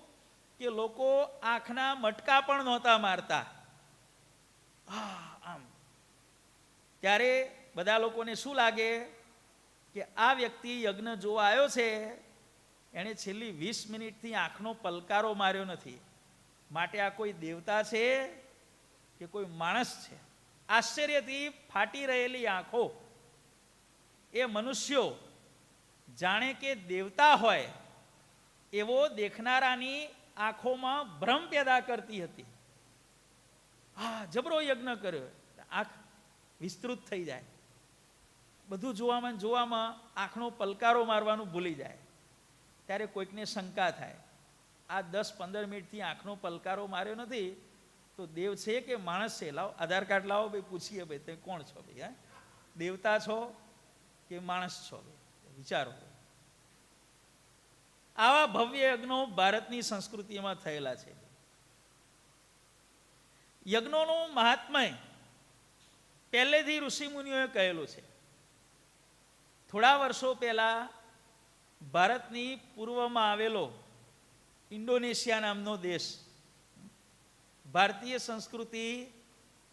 કે લોકો આંખના મટકા પણ નહોતા મારતા. આમ ત્યારે બધા લોકોને શું લાગે કે આ વ્યક્તિ યજ્ઞ જોવા આવ્યો છે, એણે છેલ્લી 20 મિનિટથી આંખનો પલકારો માર્યો નથી, માટે આ કોઈ દેવતા છે કે કોઈ માણસ છે? આશ્ચર્યથી ફાટી રહેલી આંખો એ મનુષ્યો જાણે કે દેવતા હોય એવો દેખનારાની આંખોમાં ભ્રમ પેદા કરતી હતી. જબરો યજ્ઞ કર્યો, આંખ વિસ્તૃત થઈ જાય. બધું જોવામાં આંખનો પલકારો મારવાનું ભૂલી જાય. ત્યારે કોઈકને શંકા થાય, આ 10-15 મિનિટથી આંખનો પલકારો માર્યો નથી તો દેવ છે કે માણસ છે? લાવો આધાર કાર્ડ લાવો ભાઈ, પૂછીએ ભાઈ તમે કોણ છો ભાઈ? દેવતા છો કે માણસ છો ભાઈ? વિચારો. આવા ભવ્ય યજ્ઞો ભારતની સંસ્કૃતિમાં થયેલા છે. યજ્ઞોનું મહાત્મય પહેલેથી ઋષિમુનિઓએ કહેલું છે. થોડા વર્ષો પહેલા ભારતની પૂર્વમાં આવેલો ઇન્ડોનેશિયા નામનો દેશ, ભારતીય સંસ્કૃતિ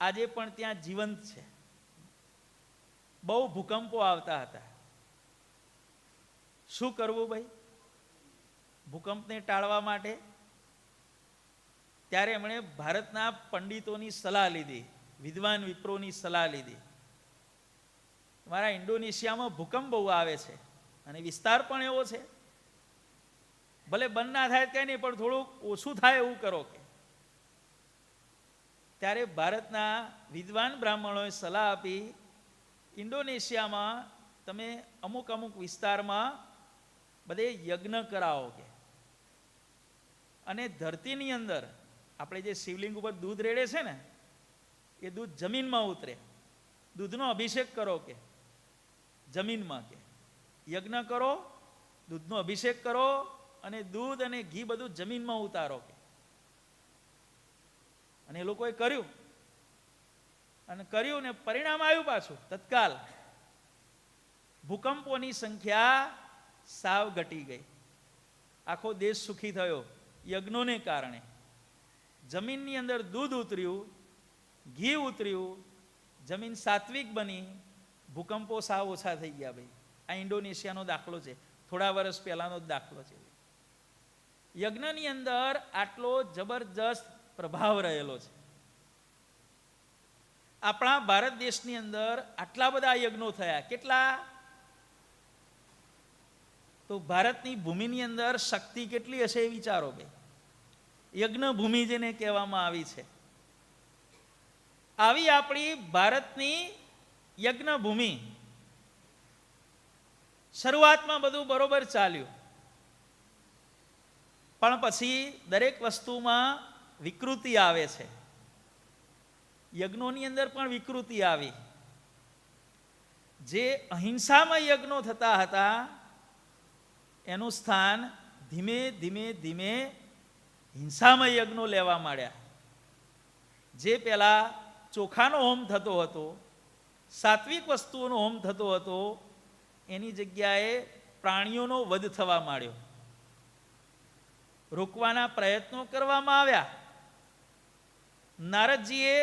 આજે પણ ત્યાં જીવંત છે. બહુ ભૂકંપો આવતા હતા. શું કરવું ભાઈ ભૂકંપને ટાળવા માટે? ત્યારે એમણે ભારતના પંડિતોની સલાહ લીધી, વિદ્વાન વિપ્રોની સલાહ લીધી. તમારા ઇન્ડોનેશિયામાં ભૂકંપ બહુ આવે છે અને વિસ્તાર પણ એવો છે, ભલે બંધ ના થાય કંઈ નહીં, પણ થોડુંક ઓછું થાય એવું કરો કે. ત્યારે ભારતના વિદ્વાન બ્રાહ્મણોએ સલાહ આપી, ઇન્ડોનેશિયામાં તમે અમુક વિસ્તારમાં બધે યજ્ઞ કરાવો કે, અને ધરતીની અંદર આપણે જે શિવલિંગ ઉપર દૂધ રેડે છે ને, એ દૂધ જમીનમાં ઉતરે. દૂધનો અભિષેક કરો કે જમીનમાં, કે યજ્ઞ કરો, દૂધનો અભિષેક કરો અને દૂધ અને ઘી બધું જમીનમાં ઉતારો કે. અને એ લોકોએ કર્યું અને પરિણામ આવ્યું પાછું તત્કાલ. ભૂકંપોની સંખ્યા સાવ ઘટી ગઈ. આખો દેશ સુખી થયો યજ્ઞોને કારણે. જમીનની અંદર દૂધ ઉતર્યું, ઘી ઉતર્યું, જમીન સાત્વિક બની, ભૂકંપો સાવ ઓછા થઈ ગયા. ભાઈ, આ ઇન્ડોનેશિયાનો દાખલો છે, થોડા વર્ષ પહેલાનો જ દાખલો છે. યજ્ઞની અંદર આટલો જબરજસ્ત પ્રભાવ રહેલો છે. આપણા ભારત દેશની અંદર આટલા બધા યજ્ઞો થયા. કેટલા? તો ભારતની ભૂમિની અંદર શક્તિ કેટલી હશે એ વિચારો ભાઈ. યજ્ઞ ભૂમિ જેને કહેવામાં આવી છે, આવી આપણી ભારતની યજ્ઞ ભૂમિ. શરૂઆતમાં બધું બરોબર ચાલ્યું, પણ પછી દરેક વસ્તુમાં વિકૃતિ આવે છે. યજ્ઞોની અંદર પણ વિકૃતિ આવી. જે અહિંસામય યજ્ઞો થતા હતા એનું સ્થાન ધીમે ધીમે ધીમે હિંસામય યજ્ઞો લેવા માંડ્યા. જે પહેલા ચોખાનો હોમ થતો હતો, સાત્વિક વસ્તુઓનો હોમ થતો હતો, એની જગ્યાએ પ્રાણીઓનો વધ થવા માંડ્યો. રોકવાના પ્રયત્નો કરવામાં આવ્યા. નારદજીએ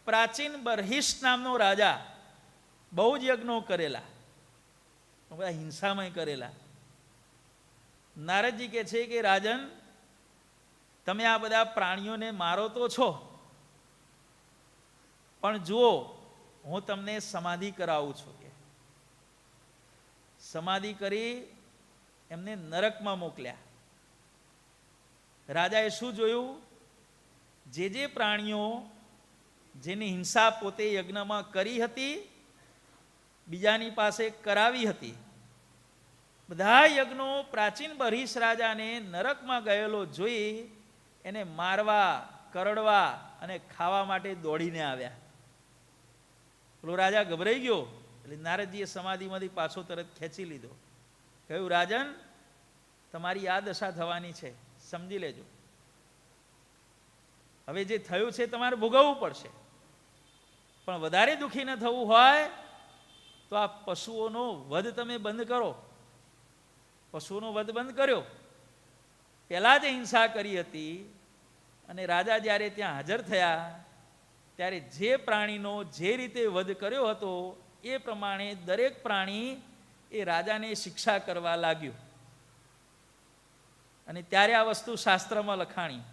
પ્રાચીન બર્હિષ્ઠ નામનો રાજા બહુ જ યજ્ઞો કરેલા, બધા હિંસામય કરેલા. નારદજી કહે છે કે રાજન, તમે આ બધા પ્રાણીઓને મારો તો છો, પણ જુઓ હું તમને સમાધિ કરાવું છું. કે સમાધિ કરી એમને નરકમાં મોકલ્યા. રાજાએ શું જોયું? જે પ્રાણીઓ જેની હિંસા પોતે યજ્ઞમાં કરી હતી, બીજાની પાસે કરાવી હતી, બધા યજ્ઞો પ્રાચીન બર્હિષ્ઠ રાજાને નરકમાં ગયેલો જોઈ એને મારવા, કરડવા અને ખાવા માટે દોડીને આવ્યા. પેલો રાજા ગભરાઈ ગયો. એટલે નારદજીએ સમાધિમાંથી પાછો તરત ખેંચી લીધો. કહ્યું, રાજન, તમારી આ દશા થવાની છે, સમજી લેજો. હવે જે થયું છે તમારે ભોગવવું પડશે, પણ વધારે દુઃખી ન થવું હોય તો આ પશુઓનો વધ તમે બંધ કરો. પશુઓનો વધ બંધ કર્યો. પહેલા જે હિંસા કરી હતી અને રાજા જ્યારે ત્યાં હાજર થયા ત્યારે જે પ્રાણીનો જે રીતે વધ કર્યો હતો એ પ્રમાણે દરેક પ્રાણી એ રાજાને શિક્ષા કરવા લાગ્યું. અને ત્યારે આ વસ્તુ શાસ્ત્રમાં લખાણી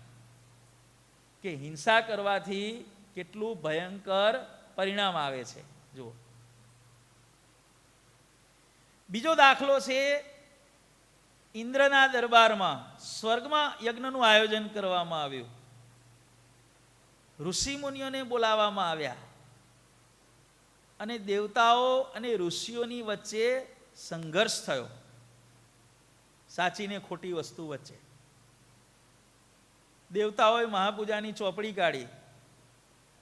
કે હિંસા કરવાથી કેટલું ભયંકર પરિણામ આવે છે. જુઓ, બીજો દાખલો છે, ઇન્દ્રના દરબારમાં સ્વર્ગમાં યજ્ઞનું આયોજન કરવામાં આવ્યું. ઋષિ મુનિઓને બોલાવવામાં આવ્યા અને દેવતાઓ અને ઋષિઓની વચ્ચે સંઘર્ષ થયો, સાચી ને ખોટી વસ્તુ વચ્ચે. દેવતાઓએ મહાપૂજાની ચોપડી કાઢી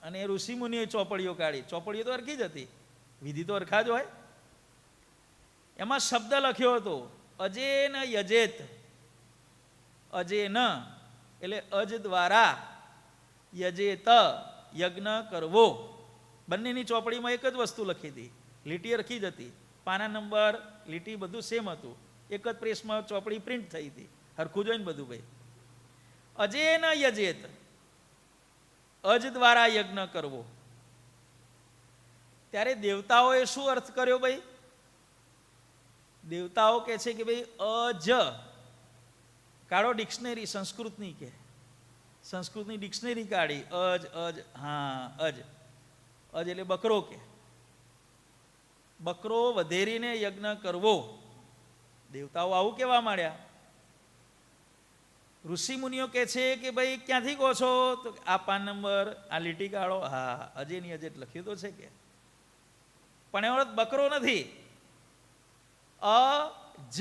અને ઋષિ મુનિઓએ ચોપડીઓ કાઢી. ચોપડીઓ તો અરખી જ હતી, વિધિ તો અરખા જ હોય. એમાં શબ્દ લખ્યો હતો અજેન યજેત. અજેન એટલે અજ દ્વારા, યજેત યજ્ઞ કરવો. બંનેની ચોપડીમાં એક જ વસ્તુ લખી હતી, લીટી અરખી જ હતી, પાના નંબર, લીટી બધું સેમ હતું. એક જ પ્રેસમાં ચોપડી પ્રિન્ટ થઈ હતી, હરખું જોઈને બધું. ભાઈ, અજેન યજેત, અજ દ્વારા યજ્ઞ કરવો. ત્યારે દેવતાઓએ શું અર્થ કર્યો? ભાઈ, દેવતાઓ કહે છે કે ભાઈ અજ કાઢો ડિક્શનરી, સંસ્કૃતની કે સંસ્કૃતની ડિક્શનરી કાઢી. અજ અજ હા અજ. અજ એટલે બકરો. કે બકરો વધેરીને યજ્ઞ કરવો. દેવતાઓ આવું કહેવા માંડ્યા. ઋષિ મુનિઓ કહે છે કે ભાઈ ક્યાંથી કહો છો? તો આ પાન નંબર, આ લીટી કાઢો. હા, અજેની અજેટ લખ્યું તો છે કે, પણ એનો અર્થ બકરો નથી. અજ.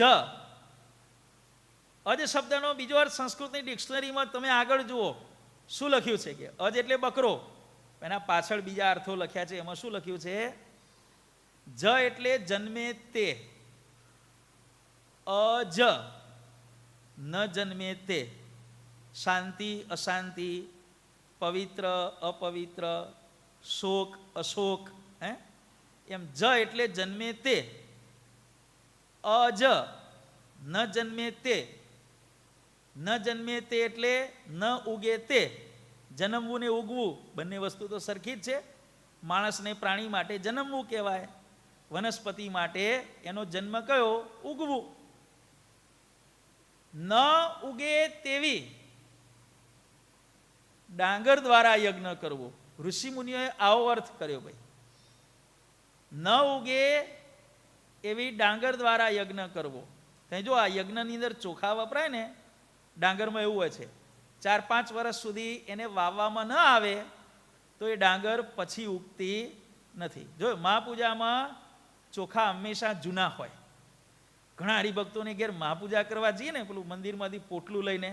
અજ શબ્દનો બીજો અર્થ સંસ્કૃતની ડિક્શનરીમાં તમે આગળ જુઓ શું લખ્યું છે કે અજ એટલે બકરો. એના પાછળ બીજા અર્થો લખ્યા છે. એમાં શું લખ્યું છે? જ એટલે જન્મે તે, અજ ન જન્મે તે. શાંતિ અશાંતિ, પવિત્ર અપવિત્ર, શોક અશોક. એમ જ એટલે જન્મે તે. અજ ન જન્મે તે, ન જન્મે તે એટલે ન ઉગે તે. જન્મવું ને ઉગવું બંને વસ્તુ તો સરખી જ છે. માણસને પ્રાણી માટે જન્મવું કહેવાય, વનસ્પતિ માટે એનો જન્મ કયો? ઉગવું. ન ઉગે તેવી ડાંગર દ્વારા યજ્ઞ કરવો. ઋષિ મુનિઓએ આવો અર્થ કર્યો ભાઈ. ન ઉગે એવી ડાંગર દ્વારા યજ્ઞ કરવો. જો આ યજ્ઞની અંદર ચોખા વપરાય ને, ડાંગરમાં એવું હોય છે 4-5 વર્ષ સુધી એને વાવવામાં ન આવે તો એ ડાંગર પછી ઉગતી નથી. જો મહાપૂજામાં ચોખા હંમેશા જૂના હોય. ઘણા હરિભક્તોને ઘેર મહાપૂજા કરવા જઈએ ને, પેલું મંદિરમાંથી પોટલું લઈને,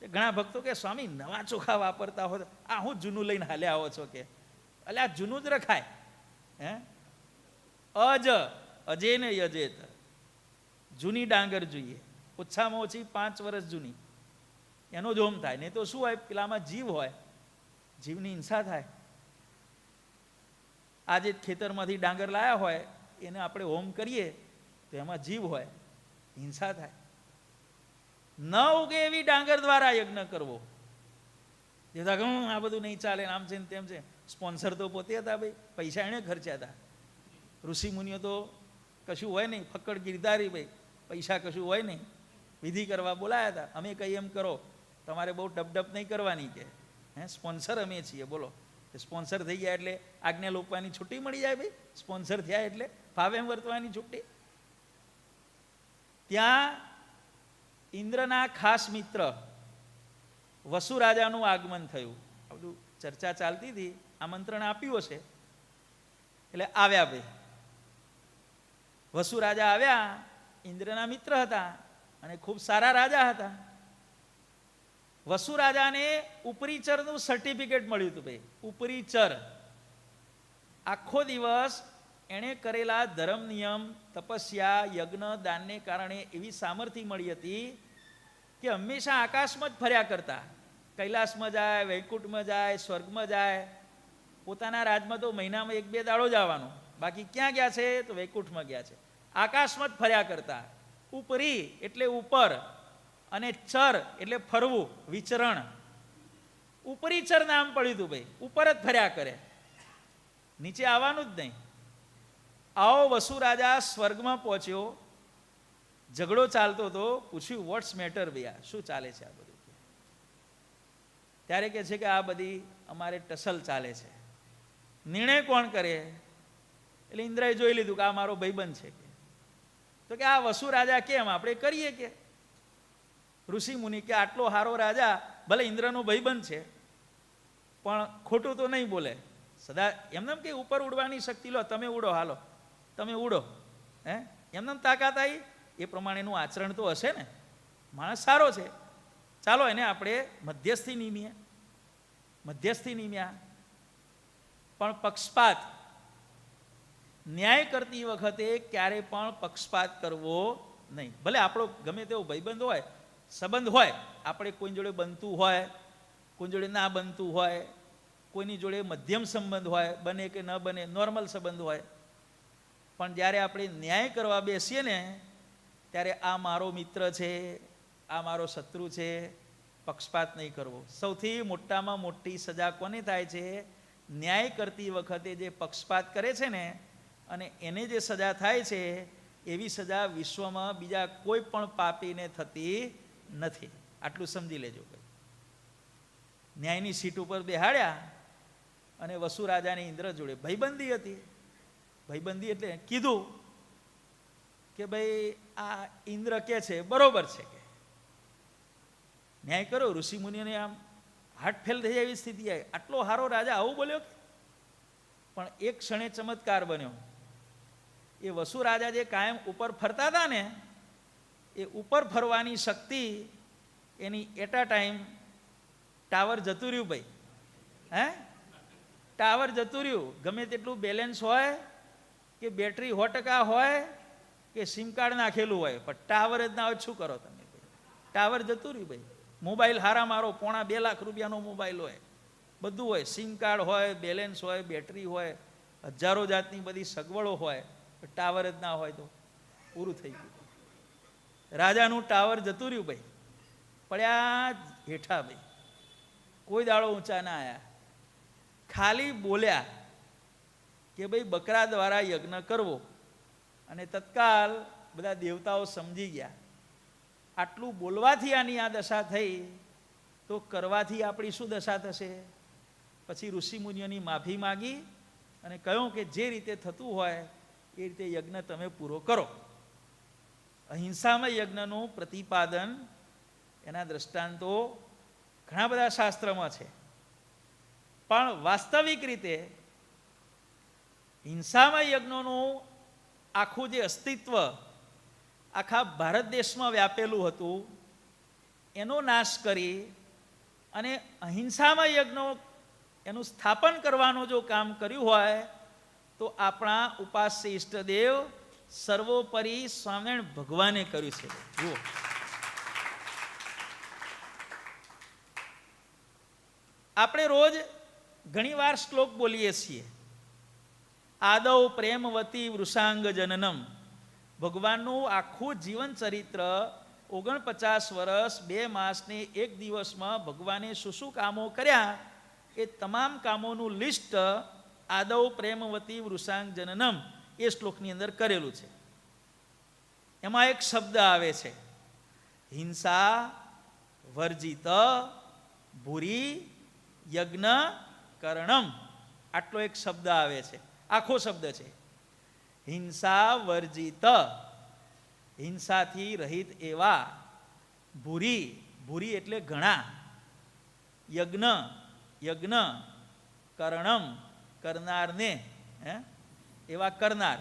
ઘણા ભક્તો કે સ્વામી નવા ચોખા વાપરતા હોય, આ હું જૂનું લઈને હાલે આવો છો કે? એટલે આ જૂનું જ રખાય. હે અજ અજે ને યજેત, જૂની ડાંગર જોઈએ, ઓછામાં ઓછી 5 વર્ષ જૂની, એનો જ હોમ થાય. નહીં તો શું હોય, પેલામાં જીવ હોય, જીવની હિંસા થાય. આજે ખેતરમાંથી ડાંગર લાયા હોય એને આપણે હોમ કરીએ તો એમાં જીવ હોય, હિંસા થાય. ન ઉગે એવી ડાંગર દ્વારા યજ્ઞ કરવો. આ બધું નહીં ચાલે, આમ છે ને તેમ છે. સ્પોન્સર તો પોતે હતા ભાઈ, પૈસા એને ખર્ચ્યા હતા. ઋષિ મુનિઓ તો કશું હોય નહીં, ફક્કડ ગીરધારી ભાઈ, પૈસા કશું હોય નહીં, વિધિ કરવા બોલાયા હતા. અમે કહીએ એમ કરો, તમારે બહુ ડબડબ નહીં કરવાની કે. સ્પોન્સર અમે છીએ, બોલો. સ્પોન્સર થઈ ગયા એટલે આજ્ઞા લોપવાની છૂટી મળી જાય ભાઈ. સ્પોન્સર થયા એટલે ફાવે એમ વર્તવાની છૂટી. ત્યાં ઇન્દ્રના ખાસ મિત્ર વસુ રાજાનું આગમન થયું. આ બધું ચર્ચા ચાલતી હતી, આમંત્રણ આપ્યું હશે એટલે આવ્યા ભાઈ. વસુ રાજા આવ્યા, ઇન્દ્રના મિત્ર હતા અને ખૂબ સારા રાજા હતા. વસુ રાજાને ઉપરીચરનું સર્ટિફિકેટ મળ્યું હતું ભાઈ. ઉપરીચર આખો દિવસ એણે કરેલા ધર્મ નિયમ, તપસ્યા, યજ્ઞ, દાનને કારણે એવી સામર્થ્ય મળી હતી કે હંમેશા આકાશમાં જ ફર્યા કરતા. કૈલાસમાં જાય, વૈકુંઠમાં જાય, સ્વર્ગમાં જાય. પોતાના રાજમાં તો મહિનામાં 1-2 દાડો જ આવવાનો, બાકી ક્યાં ગયા છે? તો વૈકુંઠમાં ગયા છે. આકાશમાં જ ફર્યા કરતા. ઉપરી એટલે ઉપર અને ચર એટલે ફરવું, વિચરણ. ઉપરીચર નામ પડ્યું હતું ભાઈ. ઉપર જ ફર્યા કરે, નીચે આવવાનું જ નહીં. આવો વસુ રાજા સ્વર્ગમાં પહોંચ્યો, ઝઘડો ચાલતો હતો. પૂછ્યું વોટ્સ મેટર ભૈયા, શું ચાલે છે આ બધું? ત્યારે કહે છે કે આ બધી અમારે ટસલ ચાલે છે. નિર્ણય કોણ કરે? એટલે ઇન્દ્રએ જોઈ લીધું કે આ મારો ભાઈબંધ છે. તો કે આ વસુ રાજા કેમ, આપણે કરીએ કે? ઋષિ મુનિ કે આટલો હારો રાજા, ભલે ઇન્દ્રનો ભાઈબંધ છે પણ ખોટું તો નહીં બોલે. સદા એમને કે ઉપર ઉડવાની શક્તિ લો, તમે ઉડો, હાલો તમે ઉડો. એમને તાકાત આવી, એ પ્રમાણેનું આચરણ તો હશે ને. માણસ સારો છે, ચાલો એને આપણે મધ્યસ્થી નિમીએ. મધ્યસ્થી નિમ્યા. પણ પક્ષપાત, ન્યાય કરતી વખતે ક્યારે પણ પક્ષપાત કરવો નહીં. ભલે આપણો ગમે તેવો ભાઈબંધ હોય, સંબંધ હોય, આપણે કોઈ જોડે બનતું હોય, કોઈ જોડે ના બનતું હોય, કોઈની જોડે મધ્યમ સંબંધ હોય, બને કે ન બને, નોર્મલ સંબંધ હોય, પણ જ્યારે આપણે ન્યાય કરવા બેસીએ ને ત્યારે આ મારો મિત્ર છે, આ મારો શત્રુ છે, પક્ષપાત નહીં કરવો. સૌથી મોટામાં મોટી સજા કોને થાય છે? ન્યાય કરતી વખતે જે પક્ષપાત કરે છે ને, અને એને જે સજા થાય છે એવી સજા વિશ્વમાં બીજા કોઈ પણ પાપીને થતી નથી. આટલું સમજી લેજો. ન્યાયની સીટ ઉપર બેહાડ્યા અને વસુ રાજાની ઇન્દ્ર જોડે ભાઈબંધી હતી. ભાઈબંધી એટલે કીધું કે ભાઈ આ ઇન્દ્ર કે છે બરોબર છે, કે ન્યાય કરો. ઋષિ મુનિઓને આમ હાર્ટ ફેલ થઈ જાય એવી સ્થિતિ આવી. આટલો હારો રાજા આવું બોલ્યો. પણ એક ક્ષણે ચમત્કાર બન્યો. એ વસુ રાજા જે કાયમ ઉપર ફરતા હતા ને, એ ઉપર ફરવાની શક્તિ એની એટ અ ટાઈમ ટાવર જતું રહ્યું ભાઈ. ટાવર જતું રહ્યું. ગમે તેટલું બેલેન્સ હોય કે બેટરી 100% હોય કે સિમ કાર્ડ નાખેલું હોય, પણ ટાવર જ ના હોય, શું કરો તમે? ટાવર જતું રહ્યું ભાઈ. મોબાઈલ હારા મારો, 2.5 લાખ રૂપિયાનો મોબાઈલ હોય, બધું હોય, સિમ કાર્ડ હોય, બેલેન્સ હોય, બેટરી હોય, હજારો જાતની બધી સગવડો હોય, ટાવર જ ના હોય તો પૂરું થઈ ગયું. રાજાનું ટાવર જતું રહ્યું ભાઈ, પડ્યા હેઠા ભાઈ, કોઈ દાડો ઊંચા ના આવ્યા. ખાલી બોલ્યા કે ભાઈ બકરા દ્વારા યજ્ઞ કરવો, અને તત્કાલ બધા દેવતાઓ સમજી ગયા. આટલું બોલવાથી આની આ દશા થઈ, તો કરવાથી આપણી શું દશા થશે? પછી ઋષિમુનિઓની માફી માગી અને કહ્યું કે જે રીતે થતું હોય એ રીતે યજ્ઞ તમે પૂરો કરો. અહિંસામય યજ્ઞનું પ્રતિપાદન, એના દ્રષ્ટાંતો ઘણા બધા શાસ્ત્રમાં છે. પણ વાસ્તવિક રીતે હિંસામય યજ્ઞોનું આખું જે અસ્તિત્વ આખા ભારત દેશમાં વ્યાપેલું હતું, એનો નાશ કરી અને અહિંસામય યજ્ઞો એનું સ્થાપન કરવાનું જો કામ કર્યું હોય, તો આપણા ઉપાસ્ય ઈષ્ટદેવ સર્વોપરી સ્વામિનારાયણ ભગવાને કર્યું છે. જુઓ, આપણે રોજ ઘણીવાર શ્લોક બોલીએ છીએ, આદૌ પ્રેમવતી વૃષાંગ જનનમ. ભગવાનનું આખું જીવન ચરિત્ર 49 વર્ષ 2 માસને 1 દિવસમાં ભગવાને શું શું કામો કર્યા, એ તમામ કામોનું લિસ્ટ આદૌ પ્રેમવતી વૃષાંગ જનનમ એ શ્લોકની અંદર કરેલું છે. એમાં એક શબ્દ આવે છે, હિંસા વર્જિત ભૂરી યજ્ઞ કરણમ. આટલો એક શબ્દ આવે છે, આખો શબ્દ છે. હિંસા વર્જિત, હિંસાથી રહિત એવા. ભૂરી, ભૂરી એટલે ઘણા. યજ્ઞ, યજ્ઞ. કરણમ, કરનારને, એવા કરનાર.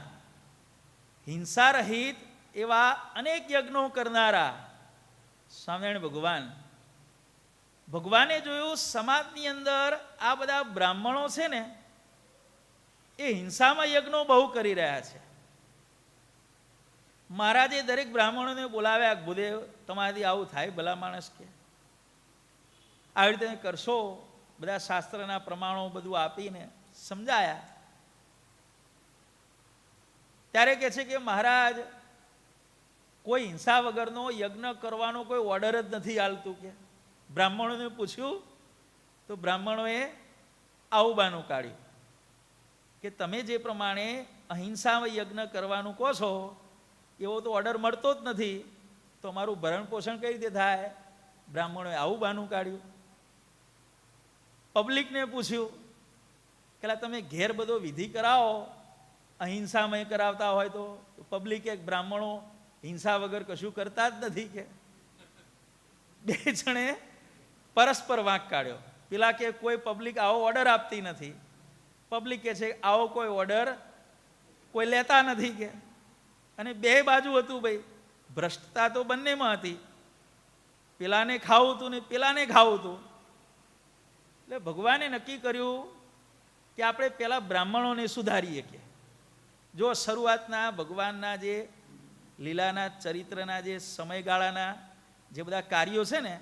હિંસા રહિત એવા અનેક યજ્ઞો કરનારા સ્વામિનારાયણ ભગવાન. ભગવાને જોયું સમાજની અંદર આ બધા બ્રાહ્મણો છે ને, એ હિંસામાં યજ્ઞો બહુ કરી રહ્યા છે. મહારાજે દરેક બ્રાહ્મણોને બોલાવ્યા, ભૂદેવ તમારાથી આવું થાય ભલા માણસ કે? આવી રીતે કરશો, બધા શાસ્ત્રના પ્રમાણો બધું આપીને સમજાયા. ત્યારે કહે છે કે મહારાજ, કોઈ હિંસા વગરનો યજ્ઞ કરવાનો કોઈ ઓર્ડર જ નથી હાલતું કે. બ્રાહ્મણોને પૂછ્યું તો બ્રાહ્મણોએ આવું બાનું કાઢ્યું કે તમે જે પ્રમાણે અહિંસા યજ્ઞ કરવાનું કહો છો, એવો તો ઓર્ડર મળતો જ નથી, તો અમારું ભરણ પોષણ કઈ રીતે થાય? બ્રાહ્મણોએ આવું બાનું કાઢ્યું. પબ્લિકને પૂછ્યું કે તમે ઘેર બધો વિધિ કરાવો, અહિંસામય કરાવતા હોય તો? પબ્લિકે બ્રાહ્મણો હિંસા વગર કશું કરતા જ નથી કે. બે જણે પરસ્પર વાંક કાઢ્યો. પેલા કે કોઈ પબ્લિક આવો ઓર્ડર આપતી નથી, પબ્લિક કે છે આવો કોઈ ઓર્ડર કોઈ લેતા નથી કે. અને બે બાજુ હતું ભાઈ, ભ્રષ્ટતા તો બંનેમાં હતી. પેલાને ખાવું હતું ને પેલાને ખાવું હતું. એટલે ભગવાને નક્કી કર્યું કે આપણે પેલા બ્રાહ્મણોને સુધારીએ કે. જો શરૂઆતના ભગવાનના જે લીલાના ચરિત્રના જે સમયગાળાના જે બધા કાર્યો છે ને,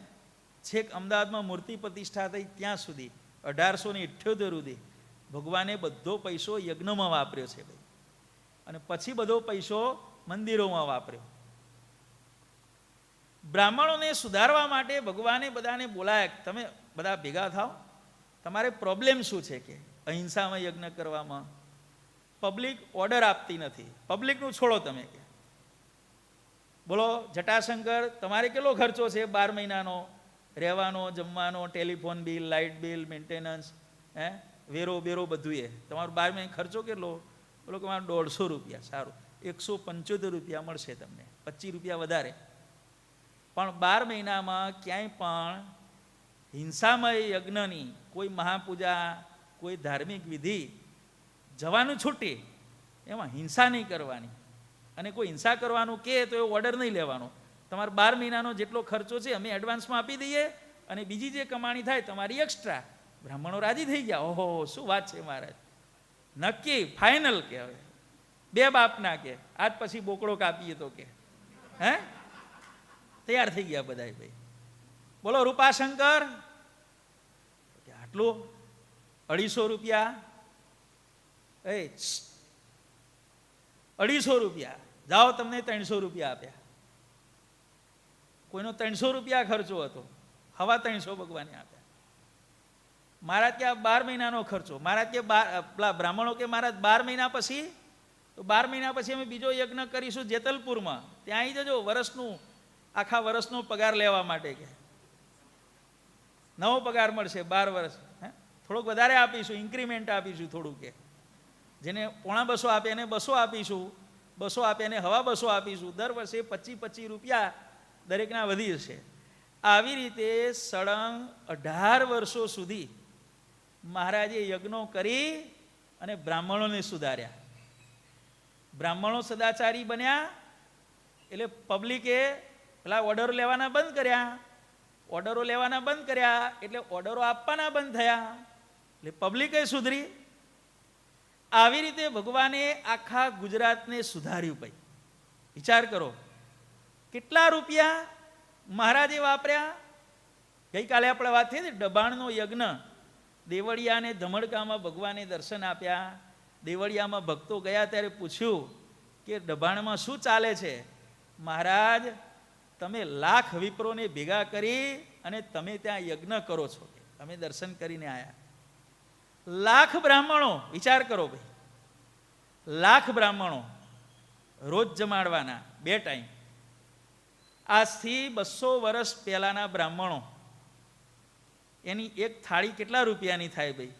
છેક અમદાવાદમાં મૂર્તિ પ્રતિષ્ઠા થઈ ત્યાં સુધી 1878 સુધી ભગવાને બધો પૈસો યજ્ઞમાં વાપર્યો છે ભાઈ, અને પછી બધો પૈસો મંદિરોમાં વાપર્યો. બ્રાહ્મણોને સુધારવા માટે ભગવાને બધાને બોલાયા, તમે બધા ભેગા થાઓ, તમારે પ્રોબ્લેમ શું છે કે અહિંસામાં યજ્ઞ કરવામાં? પબ્લિક ઓર્ડર આપતી નથી. પબ્લિકનું છોડો તમે કે, બોલો જટાશંકર, તમારે કેટલો ખર્ચો છે 12 મહિનાનો? રહેવાનો, જમવાનો, telephone bill, light bill, maintenance, વેરો બેરો બધું એ તમારું 12 મહિના ખર્ચો કેટલો? બોલો કે મારો 150 રૂપિયા. સારું, 175 રૂપિયા મળશે તમને, 25 રૂપિયા વધારે. પણ 12 મહિનામાં ક્યાંય પણ હિંસામય યજ્ઞની કોઈ મહાપૂજા, કોઈ ધાર્મિક વિધિ જવાનું છૂટી, એમાં હિંસા નહીં કરવાની. અને કોઈ હિંસા કરવાનું કે તો એ ઓર્ડર નહીં લેવાનો. તમારે 12 મહિનાનો જેટલો ખર્ચો છે અમે એડવાન્સમાં આપી દઈએ, અને બીજી જે કમાણી થાય તમારી એક્સ્ટ્રા. બ્રાહ્મણો રાજી થઈ ગયા. ઓહો, શું વાત છે મહારાજ, નક્કી ફાઇનલ કે હવે બે બાપના કે આજ પછી બોકડો કાપીએ તો કે. તૈયાર થઈ ગયા બધા ભાઈ. બોલો રૂપાશંકર, આટલું 250 રૂપિયા. 250 રૂપિયા જાઓ તમને 300 રૂપિયા આપ્યા. કોઈનો 300 રૂપિયા ખર્ચો હતો, હવા 300 ભગવાને આપ્યા. મહારાજ કે આ 12 મહિનાનો ખર્ચો. મહારાજ કે પેલા બ્રાહ્મણો કે મહારાજ 12 મહિના પછી, તો 12 મહિના પછી અમે બીજો યજ્ઞ કરીશું જેતલપુરમાં, ત્યાં આવી જજો વર્ષનું, આખા વર્ષનો પગાર લેવા માટે. કે નવો પગાર મળશે 12 વર્ષ, થોડુંક વધારે આપીશું, ઇન્ક્રીમેન્ટ આપીશું થોડુંક. કે જેને 250 આપે એને 200 આપીશું, 200 આપે એને હવા 200 આપીશું. દર વર્ષે 25 રૂપિયા દરેકના વધી જશે. આવી રીતે સળંગ 18 વર્ષો સુધી મહારાજે યજ્ઞો કરી અને બ્રાહ્મણોને સુધાર્યા. બ્રાહ્મણો સદાચારી બન્યા એટલે પબ્લિકે પેલા ઓર્ડરો લેવાના બંધ કર્યા. ઓર્ડરો લેવાના બંધ કર્યા એટલે ઓર્ડરો આપવાના બંધ થયા, એટલે પબ્લિકે સુધરી. આવી રીતે ભગવાને આખા ગુજરાતને સુધાર્યું. ભાઈ વિચાર કરો કેટલા રૂપિયા મહારાજે વાપર્યા. ગઈકાલે આપણે વાત થઈ ને દબાણનો યજ્ઞ, દેવળિયા અને ધમડકામાં ભગવાને દર્શન આપ્યા. દેવળિયામાં ભક્તો ગયા ત્યારે પૂછ્યું કે દબાણમાં શું ચાલે છે? મહારાજ તમે 1,00,000 વિપ્રોને ભેગા કરી અને તમે ત્યાં યજ્ઞ કરો છો. અમે દર્શન કરીને આવ્યા. 1,00,000 બ્રાહ્મણો, વિચાર કરો ભાઈ, 1,00,000 બ્રાહ્મણો રોજ જમાડવાના 2 ટાઈમ. આજથી 200 વર્ષ પહેલાના બ્રાહ્મણો, એની એક થાળી કેટલા રૂપિયાની થાય ભાઈ?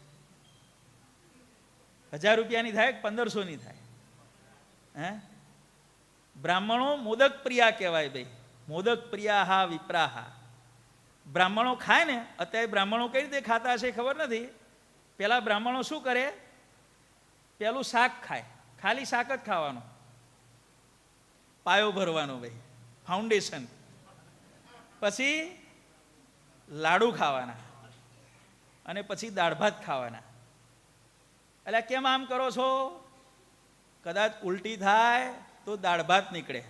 1000 રૂપિયાની થાય કે 1500ની થાય? બ્રાહ્મણો મોદક પ્રિયા કહેવાય ભાઈ. મોદક પ્રિયા વિપ્રાહા. બ્રાહ્મણો ખાય ને, અત્યારે બ્રાહ્મણો કઈ રીતે ખાતા હશે ખબર નથી. પેલા બ્રાહ્મણો શું કરે? પેલું શાક ખાય, ખાલી શાક જ ખાવાનો, પાયો ભરવાનો ભાઈ, ફાઉન્ડેશન. પછી લાડુ ખાવાના અને પછી દાળ ભાત ખાવાના. એટલે કેમ આમ કરો છો? કદાચ ઉલટી થાય તો દાળ ભાત નીકળે,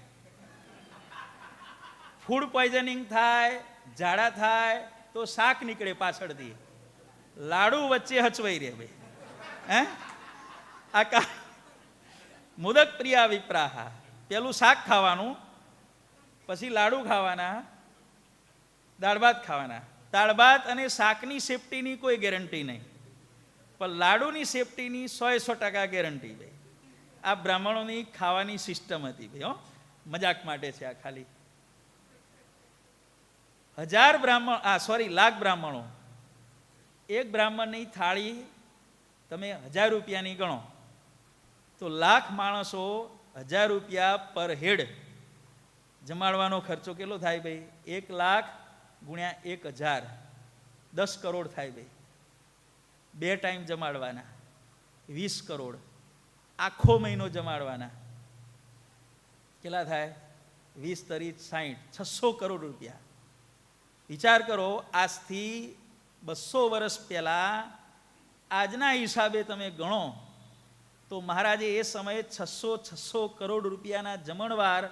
ફૂડ પોઈઝનિંગ થાય, ઝાડા થાય તો શાક નીકળે પાછળથી, લાડુ વચ્ચે હચવાઈ રહે ભાઈ. આ મોદક પ્રિયા વિપ્રાહા. પેલું શાક ખાવાનું, પછી લાડુ ખાવાના, દાળ ભાત ખાવાના. દાળ ભાત અને શાકની સેફટીની કોઈ ગેરંટી નહીં, પણ લાડુની સેફટીની 100% ગેરંટી ભાઈ. આ બ્રાહ્મણોની ખાવાની સિસ્ટમ હતી ભાઈ. મજાક માટે છે આ ખાલી. 1,000 બ્રાહ્મણ, 1,00,000 બ્રાહ્મણો, એક બ્રાહ્મણની થાળી તમે 1,000 રૂપિયાની ગણો તો 1,00,000 માણસો 1,000 રૂપિયા પર હેડ જમાડવાનો ખર્ચો કેટલો થાય ભાઈ? 1,00,000 ગુણ્યા 1,000, 10 કરોડ થાય ભાઈ. 2 ટાઈમ જમાડવાના, 20 કરોડ. આખો મહિનો જમાડવાના કેટલા થાય? 20 તરી 60, 600 કરોડ રૂપિયા. વિચાર કરો, આજથી 200 વર્ષ પહેલા આજના હિસાબે તમે ગણો તો મહારાજે એ સમયે 600 કરોડ રૂપિયાના જમણવાર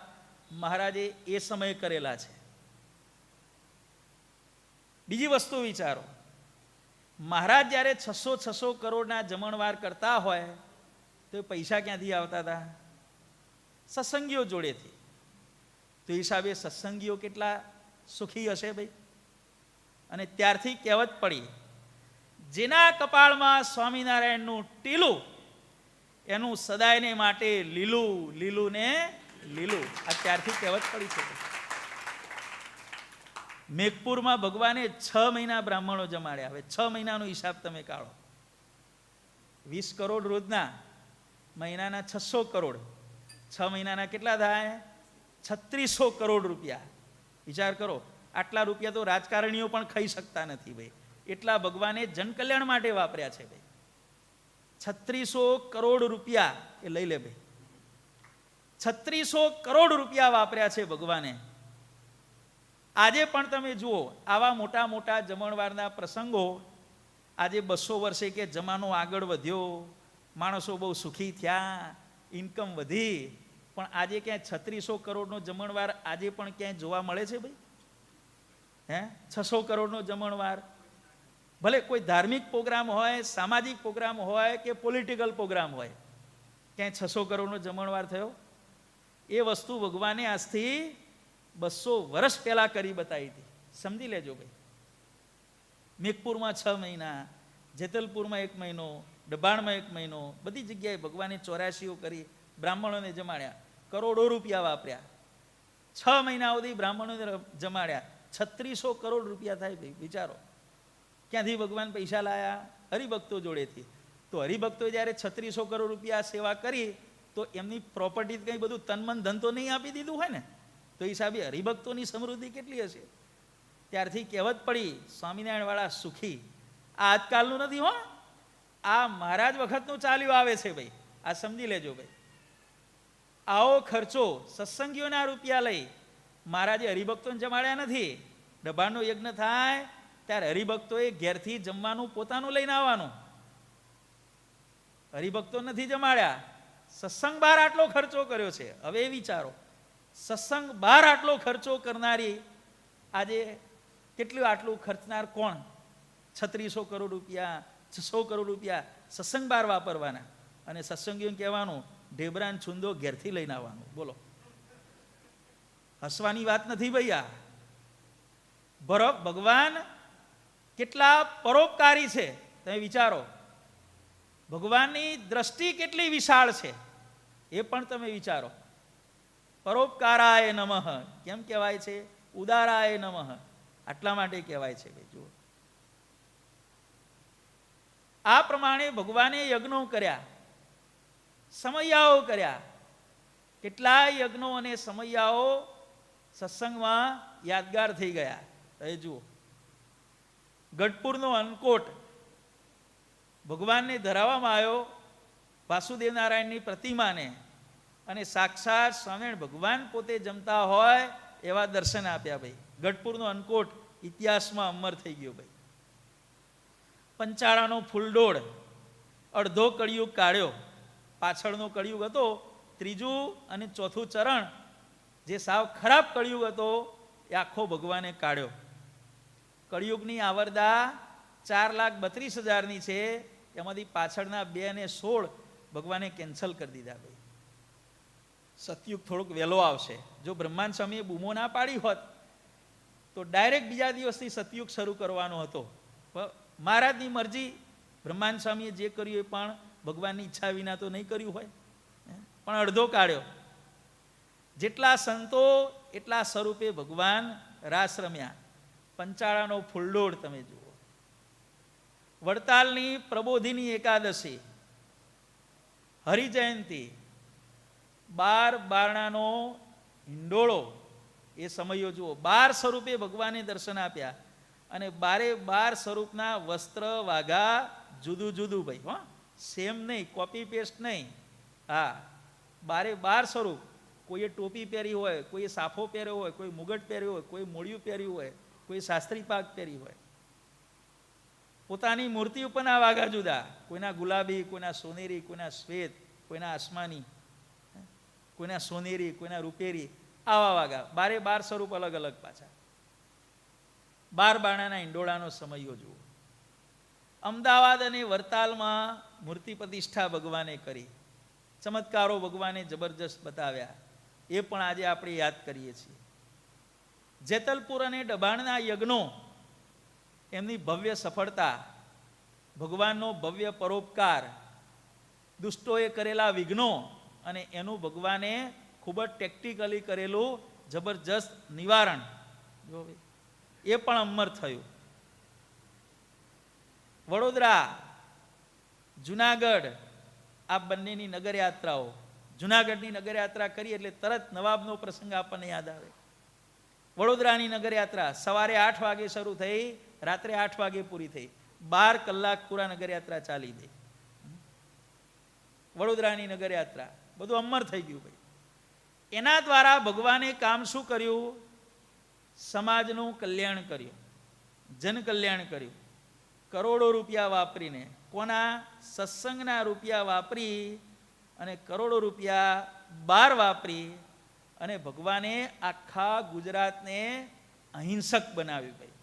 મહારાજે એ સમયે કરેલા છે. બીજી વસ્તુ વિચારો, મહારાજ જ્યારે 600 કરોડના જમણવાર કરતા હોય તો પૈસા ક્યાંથી આવતા હતા? સત્સંગીઓ જોડેથી. તો હિસાબે સત્સંગીઓ કેટલા સુખી હશે ભાઈ. અને ત્યારથી કહેવત પડી, જેના કપાળમાં સ્વામિનારાયણનું ટીલું એનું સદાયને માટે લીલું, લીલું ને લીલું. આ ત્યારથી કહેવત પડી છે. મેઘપુરમાં ભગવાને 6 મહિના બ્રાહ્મણો જમાડ્યા. હવે 6 મહિનાનો હિસાબ તમે કાઢો. 20 કરોડ રોજના, મહિનાના 600 કરોડ, 6 મહિનાના કેટલા થાય? 3600 કરોડ રૂપિયા. વિચાર કરો, આટલા રૂપિયા તો રાજકારણીઓ પણ ખાઈ શકતા નથી ભાઈ. એટલા ભગવાને જનકલ્યાણ માટે વાપર્યા છે ભાઈ. 3600 કરોડ રૂપિયા એ લઈ લે ભાઈ. 3600 કરોડ રૂપિયા વાપર્યા છે ભગવાને. આજે પણ તમે જુઓ, આવા મોટા મોટા જમણવારના પ્રસંગો, આજે 200 વર્ષે કે જમાનો આગળ વધ્યો, માણસો બહુ સુખી થયા, ઇન્કમ વધી, પણ આજે ક્યાંય 3600 કરોડનો જમણવાર આજે પણ ક્યાંય જોવા મળે છે ભાઈ? 600 કરોડનો જમણવાર, ભલે કોઈ ધાર્મિક પ્રોગ્રામ હોય, સામાજિક પ્રોગ્રામ હોય કે પોલિટિકલ પ્રોગ્રામ હોય, ક્યાંય 600 કરોડનો જમણવાર થયો? એ વસ્તુ ભગવાને આજથી 200 વર્ષ પહેલા કરી બતાવી હતી. સમજી લેજો ભાઈ. મેઘપુરમાં 6 મહિના, જેતલપુરમાં 1 મહિનો, દબાણમાં 1 મહિનો, બધી જગ્યાએ ભગવાને 84 કરી, બ્રાહ્મણોને જમાડ્યા, કરોડો રૂપિયા વાપર્યા. 6 મહિના સુધી બ્રાહ્મણોને જમાડ્યા, 3600 કરોડ રૂપિયા થાય ભાઈ, વિચારો. ક્યાંથી ભગવાન પૈસા લાયા? હરિભક્તો જોડેથી. તો હરિભક્તો જ્યારે 3600 કરોડ રૂપિયા સેવા કરી, તો એમની પ્રોપર્ટી કંઈ બધું તનમન ધન તો નહીં આપી દીધું હોય ને? તો હિસાબે હરિભક્તોની સમૃદ્ધિ કેટલી હશે? ત્યારથી કહેવત પડી, સ્વામિનારાયણ વાળા સુખી. આ આજકાલનું નથી હો, આ મહારાજ વખતનું ચાલ્યું આવે છે ભાઈ. આ સમજી લેજો ભાઈ. આવો ખર્ચો સત્સંગીઓના રૂપિયા લઈ મહારાજે હરિભક્તોને જમાડ્યા નથી. દબાણનો યજ્ઞ થાય ત્યારે હરિભક્તોએ ઘેરથી જમવાનું પોતાનું લઈને આવવાનું. હરિભક્તો નથી જમાડ્યા. સત્સંગ બહાર આટલો ખર્ચો કર્યો છે. હવે વિચારો, સત્સંગ બહાર આટલો ખર્ચો કરનારી આજે કેટલું આટલું ખર્ચનાર કોણ? 3600 કરોડ રૂપિયા, 600 કરોડ રૂપિયા સત્સંગ બહાર વાપરવાના, અને સત્સંગીઓને કહેવાનું ઢેબરાન છુંદો ઘેરથી લઈને આવવાનું. બોલો, હસવાની વાત નથી ભાઈ. આ ભગવાન કેટલા પરોપકારી છે તમે વિચારો. ભગવાનની દ્રષ્ટિ કેટલી વિશાળ છે એ પણ તમે વિચારો. પરોપકારાય નમઃ કેમ કહેવાય છે? ઉદારાય નમઃ આટલા માટે કહેવાય છે ભાઈ. જુઓ, આ પ્રમાણે ભગવાને યજ્ઞો કર્યા, સમયાઓ કર્યા. કેટલાય યજ્ઞો અને સમયાઓ સત્સંગમાં યાદગાર થઈ ગયા. એ જુઓ, ગઢપુરનો અન્નકોટ ભગવાનને ધરાવવામાં આવ્યો, વાસુદેવ નારાયણની પ્રતિમાને, અને સાક્ષાત સ્વામિનારાયણ ભગવાન પોતે જમતા હોય એવા દર્શન આપ્યા ભાઈ. ગઢપુરનો અન્નકોટ ઇતિહાસમાં અમર થઈ ગયો ભાઈ. પંચાળાનો ફૂલડોળ અડધો કળિયુગ કાઢ્યો. પાછળનો કળિયુગ હતો, ત્રીજું અને ચોથું ચરણ, જે સાવ ખરાબ કળિયુગ હતો એ આખો ભગવાને કાઢ્યો. કળિયુગની આવરદા 4,32,000ની છે, એમાંથી પાછળના 2 અને 16 ભગવાને કેન્સલ કરી દીધા ભાઈ. સતયુગ થોડોક વહેલો આવશે. જો બ્રહ્માંડ સ્વામીએ બૂમો ના પાડી હોત તો ડાયરેક્ટ બીજા દિવસથી સતયુગ શરૂ કરવાનો હતો. મહારાજની મરજી, બ્રહ્માંડ સ્વામીએ જે કર્યું એ પણ ભગવાનની ઈચ્છા વિના તો નહીં કર્યું હોય, પણ અડધો કાઢ્યો. જેટલા સંતો એટલા સ્વરૂપે ભગવાન રાસ રમ્યા. પંચાળાનો ફૂલડોળ તમે જુઓ. વડતાલની પ્રબોધિની એકાદશી, હરિજયંતી, 12 બારણાનો હિંડોળો, એ સમયો જુઓ. 12 સ્વરૂપે ભગવાને દર્શન આપ્યા, અને 12 સ્વરૂપના વસ્ત્ર વાઘા જુદું જુદું ભાઈ. હો, સેમ નહીં, કોપી પેસ્ટ નહીં. હા, 12 સ્વરૂપ. કોઈએ ટોપી પહેરી હોય, કોઈએ સાફો પહેર્યો હોય, કોઈ મુગટ પહેર્યો હોય, કોઈ મોડિયું પહેર્યું હોય, કોઈ શાસ્ત્રી પાક પહેરી હોય. પોતાની મૂર્તિ ઉપરના વાઘા જુદા, કોઈના ગુલાબી, કોઈના સોનેરી, કોઈના શ્વેત, કોઈના આસમાની, કોઈના સોનેરી, કોઈના રૂપેરી, આવા વાઘા. 12 સ્વરૂપ અલગ અલગ પાછા. 12 બારણાના હિંડોળાનો સમયો જુઓ. અમદાવાદ અને વરતાલમાં મૂર્તિ પ્રતિષ્ઠા ભગવાને કરી, ચમત્કારો ભગવાને જબરજસ્ત બતાવ્યા, એ પણ આજે આપણે યાદ કરીએ છીએ. જેતલપુર અને દબાણના યજ્ઞો, એમની ભવ્ય સફળતા, ભગવાનનો ભવ્ય પરોપકાર, દુષ્ટોએ કરેલા વિઘ્નો, અને એનું ભગવાને ખૂબ જ ટેક્ટિકલી કરેલું જબરજસ્ત નિવારણ, એ પણ અમર થયું. વડોદરા, જુનાગઢ, આ બંનેની નગરયાત્રાઓ. જુનાગઢની નગરયાત્રા કરી એટલે તરત નવાબનો પ્રસંગ આપણને યાદ આવે. વડોદરાની નગરયાત્રા સવારે 8 વાગે શરૂ થઈ, રાત્રે 8 વાગે પૂરી થઈ. 12 કલાક પૂરા નગરયાત્રા ચાલી ગઈ. વડોદરાની નગરયાત્રા બધું અમર થઈ ગયું ભાઈ. એના દ્વારા ભગવાને કામ શું કર્યું? સમાજનું કલ્યાણ કર્યું, જન કલ્યાણ કર્યું. કરોડો રૂપિયા વાપરીને, કોના? સત્સંગના રૂપિયા વાપરી અને કરોડો રૂપિયા બહાર વાપરી, અને ભગવાને આખા ગુજરાતને અહિંસક બનાવ્યું ભાઈ.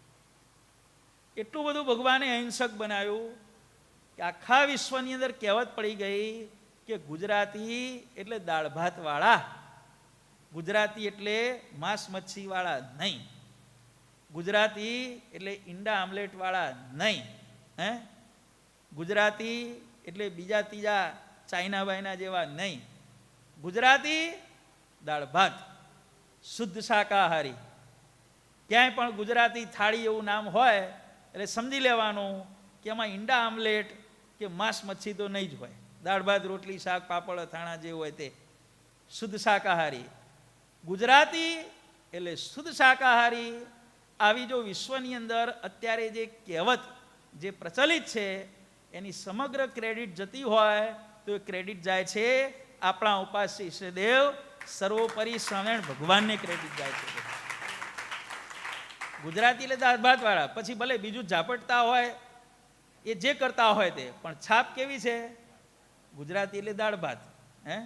એટલું બધું ભગવાને અહિંસક બનાવ્યું કે આખા વિશ્વની અંદર કહેવત પડી ગઈ કે ગુજરાતી એટલે દાળ ભાત વાળા. ગુજરાતી એટલે માંસ મચ્છીવાળા નહીં, ગુજરાતી એટલે ઈંડા આમલેટવાળા નહીં, હે, ગુજરાતી એટલે બીજા ત્રીજા ચાઇના બાઈના જેવા નહીં, ગુજરાતી દાળ ભાત, શુદ્ધ શાકાહારી. ક્યાંય પણ ગુજરાતી થાળી એવું નામ હોય એટલે સમજી લેવાનું કે એમાં ઈંડા આમલેટ કે માંસ મચ્છી તો નહીં જ હોય. દાળ ભાત રોટલી શાક પાપડ અથાણા જે હોય તે શુદ્ધ શાકાહારી. ગુજરાતી એટલે શુદ્ધ શાકાહારી. આવી જો વિશ્વની અંદર અત્યારે જે કહેવત જે પ્રચલિત છે એની સમગ્ર ક્રેડિટ જતી હોય તો એ ક્રેડિટ જાય છે આપણા ઉપાસ્ય ઈષ્ટદેવ સર્વોપરી સ્વામિનારાયણ ભગવાનને ક્રેડિટ જાય છે. ગુજરાતી એટલે દાળ ભાત વાળા, પછી ભલે બીજું ઝાપટતા હોય એ જે કરતા હોય તે, પણ છાપ કેવી છે? ગુજરાતી એટલે દાળ ભાત, હે,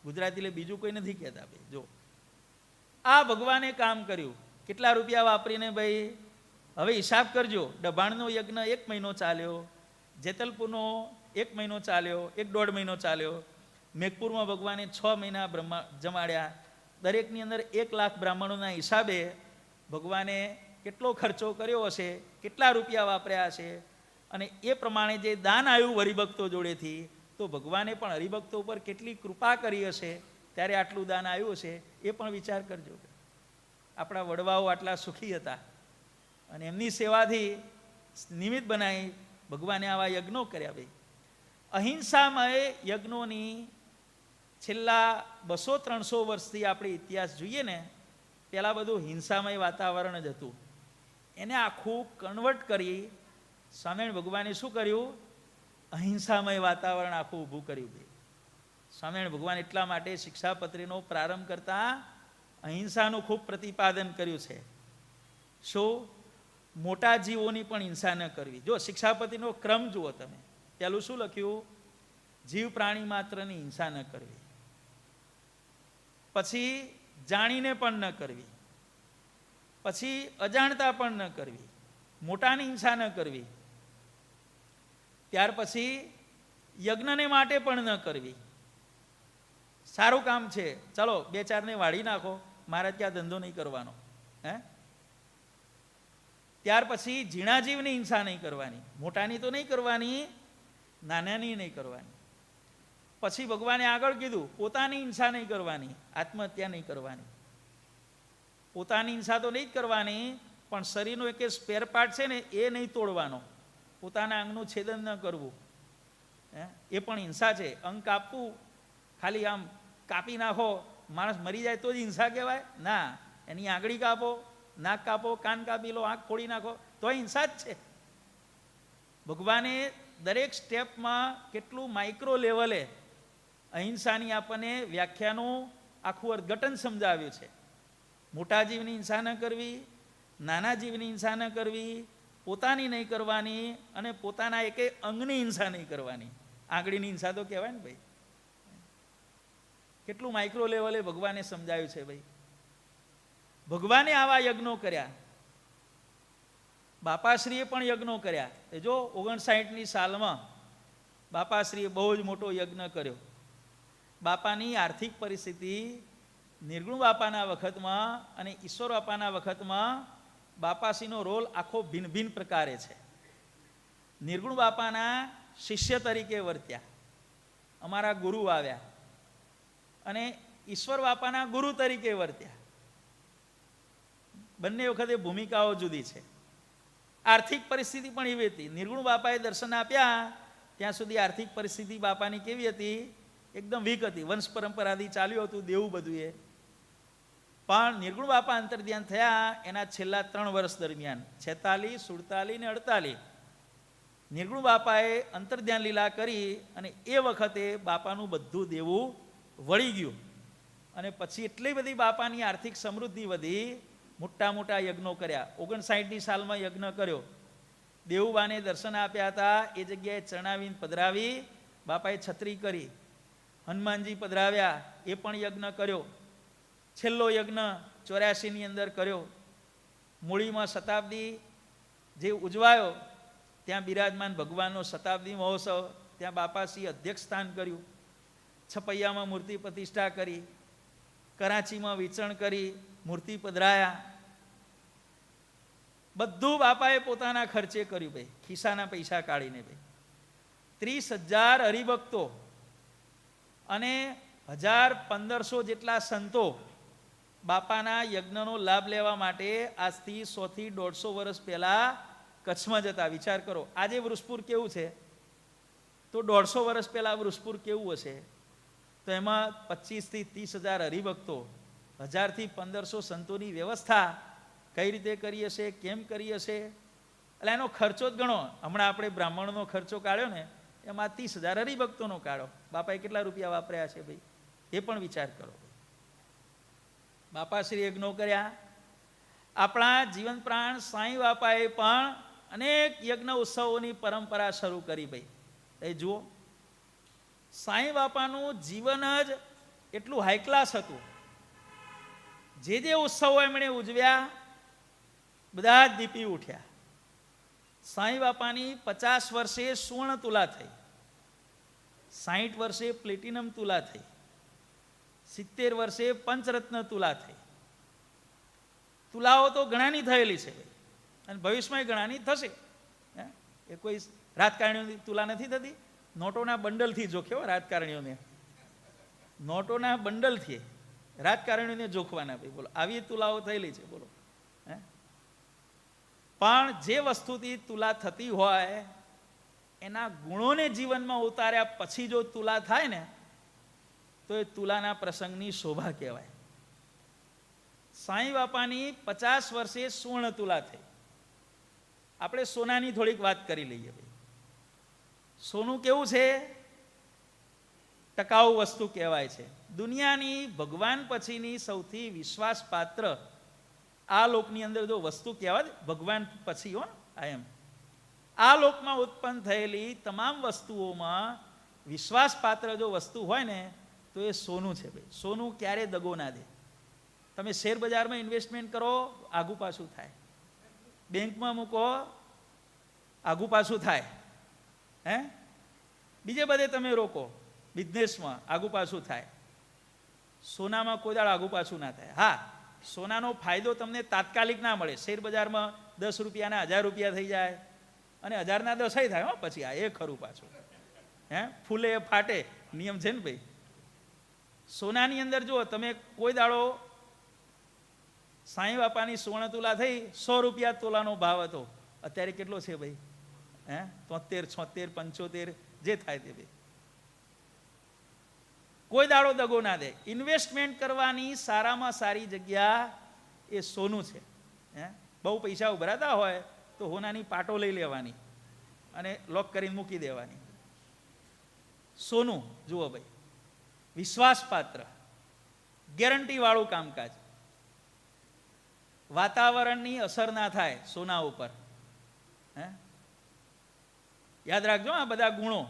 ગુજરાતી એટલે બીજું કોઈ નથી કહેતા. ભાઈ જો આ ભગવાને કામ કર્યું, કેટલા રૂપિયા વાપરીને ભાઈ હવે હિસાબ કરજો. ડભાણનો યજ્ઞ 1 મહિનો ચાલ્યો, જેતલપુરનો 1 મહિનો ચાલ્યો, 1.5 મહિનો ચાલ્યો, મેઘપુરમાં ભગવાને 6 મહિના જમાડ્યા. દરેકની અંદર 1 લાખ બ્રાહ્મણોના હિસાબે ભગવાને કેટલો ખર્ચો કર્યો હશે, કેટલા રૂપિયા વાપર્યા હશે, અને એ પ્રમાણે જે દાન આવ્યું હરિભક્તો જોડેથી, તો ભગવાને પણ હરિભક્તો ઉપર કેટલી કૃપા કરી હશે ત્યારે આટલું દાન આવ્યું હશે એ પણ વિચાર કરજો. આપણા વડવાઓ આટલા સુખી હતા અને એમની સેવાથી નિમિત્ત બનાવી ભગવાને આવા યજ્ઞો કર્યા. ભાઈ અહિંસામય યજ્ઞોની છેલ્લા 200-300 વર્ષથી આપણે ઇતિહાસ જોઈએ ને, પહેલાં બધું હિંસામય વાતાવરણ જ હતું. એને આખું કન્વર્ટ કરી સ્વામિનારાયણ ભગવાને શું કર્યું? અહિંસામય વાતાવરણ આખું ઊભું કર્યું. ભાઈ સ્વામિનારાયણ ભગવાન એટલા માટે શિક્ષાપત્રીનો પ્રારંભ કરતા અહિંસાનું ખૂબ પ્રતિપાદન કર્યું છે. શું? મોટા જીવોની પણ હિંસા ન કરવી. જો શિક્ષાપત્રીનો ક્રમ જુઓ તમે, પહેલું શું લખ્યું? જીવ પ્રાણી માત્રની હિંસા ન કરવી, પછી જાણીને પણ ન કરવી, પછી અજાણતા પણ ન કરવી, મોટાની હિંસા ન કરવી, ત્યાર પછી યજ્ઞને માટે પણ ન કરવી. સારું કામ છે, ચલો 2-4ને વાળી નાખો, મારે ત્યાં ધંધો નહીં કરવાનો, હે. ત્યાર પછી ઝીણા જીવની હિંસા નહીં કરવાની, મોટાની તો નહીં કરવાની, નાનાની નહીં કરવાની. પછી ભગવાને આગળ કીધું પોતાની હિંસા નહીં કરવાની, આત્મહત્યા નહીં કરવાની. પોતાની હિંસા તો નહીં જ કરવાની, પણ શરીરનો એક સ્પેર પાર્ટ છે ને એ નહીં તોડવાનો, પોતાના અંગનું છેદન ન કરવું, એ પણ હિંસા છે. અંગ કાપવું, ખાલી આમ કાપી નાખો, માણસ મરી જાય તો જ હિંસા કહેવાય? ના, એની આંગળી કાપો, નાક કાપો, કાન કાપી લો, આંખ ફોડી નાખો તો હિંસા જ છે. ભગવાને દરેક સ્ટેપમાં કેટલું માઇક્રો લેવલે અહિંસાની આપણને વ્યાખ્યાનું આખું અર્થઘટન સમજાવ્યું છે. મોટા જીવની હિંસા ન કરવી, નાના જીવની હિંસા ન કરવી, પોતાની નહીં કરવાની, અને પોતાના એકે અંગની હિંસા નહીં કરવાની. આંગળીની હિંસા તો કહેવાય ને ભાઈ. કેટલું માઇક્રો લેવલે ભગવાને સમજાવ્યું છે. ભાઈ ભગવાને આવા યજ્ઞો કર્યા, બાપાશ્રીએ પણ યજ્ઞો કર્યા. એ જો 59ની સાલમાં બાપાશ્રીએ બહુ જ મોટો યજ્ઞ કર્યો. બાપાની આર્થિક પરિસ્થિતિ નિર્ગુણ બાપાના વખતમાં અને ઈશ્વર બાપાના વખતમાં બાપાશ્રીનો રોલ આખો ભિન્ન ભિન્ન પ્રકારે છે. નિર્ગુણ બાપાના શિષ્ય તરીકે વર્ત્યા, અમારા ગુરુ આવ્યા, અને ઈશ્વર બાપાના ગુરુ તરીકે વર્ત્યા. બંને વખતે ભૂમિકાઓ જુદી છે. આર્થિક પરિસ્થિતિ પણ એવી હતી. નિર્ગુણ બાપાએ દર્શન આપ્યા ત્યાં સુધી આર્થિક પરિસ્થિતિ બાપાની કેવી હતી? એકદમ વીક હતી. વંશ પરંપરાથી ચાલ્યું હતું દેવું બધું એ. પણ નિર્ગુણ બાપા અંતર્ધ્યાન થયા એના છેલ્લા 3 વર્ષ દરમિયાન 46, 47 ને 48 નિર્ગુણ બાપાએ અંતર્ધ્યાન લીલા કરી, અને એ વખતે બાપાનું બધું દેવું વળી ગયું. અને પછી એટલી બધી બાપાની આર્થિક સમૃદ્ધિ વધી, મોટા મોટા યજ્ઞો કર્યા. 59ની સાલમાં યજ્ઞ કર્યો. દેવુબાને દર્શન આપ્યા હતા, એ જગ્યાએ ચરણાવીને પધરાવી બાપાએ છત્રી કરી. હનુમાનજી પધરાવ્યા, એ પણ યજ્ઞ કર્યો. છેલ્લો યજ્ઞ 84ની અંદર કર્યો. મૂળીમાં શતાબ્દી જે ઉજવાયો ત્યાં બિરાજમાન ભગવાનનો શતાબ્દી મહોત્સવ, ત્યાં બાપાશ્રી અધ્યક્ષ સ્થાન કર્યું. છપૈયામાં મૂર્તિ પ્રતિષ્ઠા કરી. કરાચીમાં વિચરણ કરી, મૂર્તિ પધરાયા, બધું બાપાએ પોતાના ખર્ચે કર્યું ભાઈ, ખિસ્સાના પૈસા કાઢીને ભાઈ. 30,000 હરિભક્તો અને 1,000-1,500 જેટલા સંતો બાપાના યજ્ઞનો લાભ લેવા માટે આજથી 100 થી 150 વર્ષ પહેલા કચ્છમાં જતા. વિચાર કરો, આજે વૃષપુર કેવું છે તો 150 વર્ષ પહેલા વૃષપુર કેવું હશે? તો એમાં 25,000 થી 30,000 હરિભક્તો, 1,000 થી 1,500 સંતોની વ્યવસ્થા કઈ રીતે કરી હશે, કેમ કરી હશે? એટલે એનો ખર્ચો જ ગણો. હમણાં આપણે બ્રાહ્મણનો ખર્ચો કાઢ્યો ને, એમાં 30,000 હરિભક્તોનો કાઢો, બાપાએ કેટલા રૂપિયા વાપર્યા છે ભાઈ, એ પણ વિચાર કરો. બાપાશ્રી યજ્ઞો કર્યા. આપણા જીવન પ્રાણ સાંઈ બાપાએ પણ અનેક યજ્ઞ ઉત્સવોની પરંપરા શરૂ કરી ભાઈ. એ જુઓ, સાંઈ બાપાનું જીવન જ એટલું હાઈ ક્લાસ હતું. જે ઉત્સવો એમણે ઉજવ્યા બધા જ દીપી ઉઠ્યા. સાંઈ બાપાની 50 વર્ષે સુવર્ણ તુલા થઈ, 60 વર્ષે પ્લેટિનમ તુલા થઈ, 70 વર્ષે પંચરત્ન તુલા થઈ. તુલાઓ તો ઘણાની થયેલી છે અને ભવિષ્યમાં ઘણાની થશે. એ કોઈ રાજકારણીઓની તુલા નથી થતી, નોટોના બંડલથી જોખ્યો રાજકારણીઓને, નોટોના બંડલથી રાજકારણીઓને જોખવાના ભાઈ. બોલો, આવી તુલાઓ થયેલી છે બોલો. પણ જે વસ્તુથી તુલા થતી હોય એના ગુણોને જીવનમાં ઉતાર્યા પછી જો તુલા થાય ને તો એ તુલાના પ્રસંગની શોભા કહેવાય. સાંઈ બાપાની 50 વર્ષે સુવર્ણ તુલા થઈ. આપણે સોનાની થોડીક વાત કરી લઈએ ભાઈ. સોનું કેવું છે? ટકાઉ વસ્તુ કહેવાય છે. દુનિયાની ભગવાન પછીની સૌથી વિશ્વાસપાત્ર આ લોકની અંદર જો વસ્તુ કહેવાય, ભગવાન પછી હો એમ, આ લોકમાં ઉત્પન્ન થયેલી તમામ વસ્તુઓમાં વિશ્વાસપાત્ર જો વસ્તુ હોય ને તો એ સોનું છે ભાઈ. સોનું ક્યારે દગો ના દે. તમે શેર બજારમાં ઇન્વેસ્ટમેન્ટ કરો, આગુ પાછું થાય. બેંકમાં મૂકો, આગુ પાછું થાય. બીજે બધે તમે રોકો, બિઝનેસમાં આગુ પાછું થાય. સોનામાં કોઈ દાડ આગુ પાછું ના થાય. હા, સોનાનો ફાયદો તમને તાત્કાલિક ના મળે. શેર બજારમાં 10 રૂપિયાના 1000 રૂપિયા થઈ જાય અને 1000ના 10 થાય. પછી આ એ ખરું પાછું. ફૂલે ફાટે નિયમ છે ને ભાઈ. સોનાની અંદર જુઓ તમે, કોઈ દાડો સાંઈ બાપાની સુવર્ણ તુલા થઈ, 100 રૂપિયા તોલાનો ભાવ હતો. અત્યારે કેટલો છે ભાઈ? 73, 76, 75 જે થાય તે ભાઈ. કોઈ દાડો દગો ના દે. ઇન્વેસ્ટમેન્ટ કરવાની સારામાં સારી જગ્યા એ સોનું છે. બહુ પૈસા ઉભરાતા હોય તો હોનાની પાટો લઈ લેવાની અને લોક કરીને મૂકી દેવાની. સોનું જુઓ ભાઈ, વિશ્વાસપાત્ર, ગેરંટી વાળું કામકાજ. વાતાવરણની અસર ના થાય સોના ઉપર. યાદ રાખજો આ બધા ગુણો.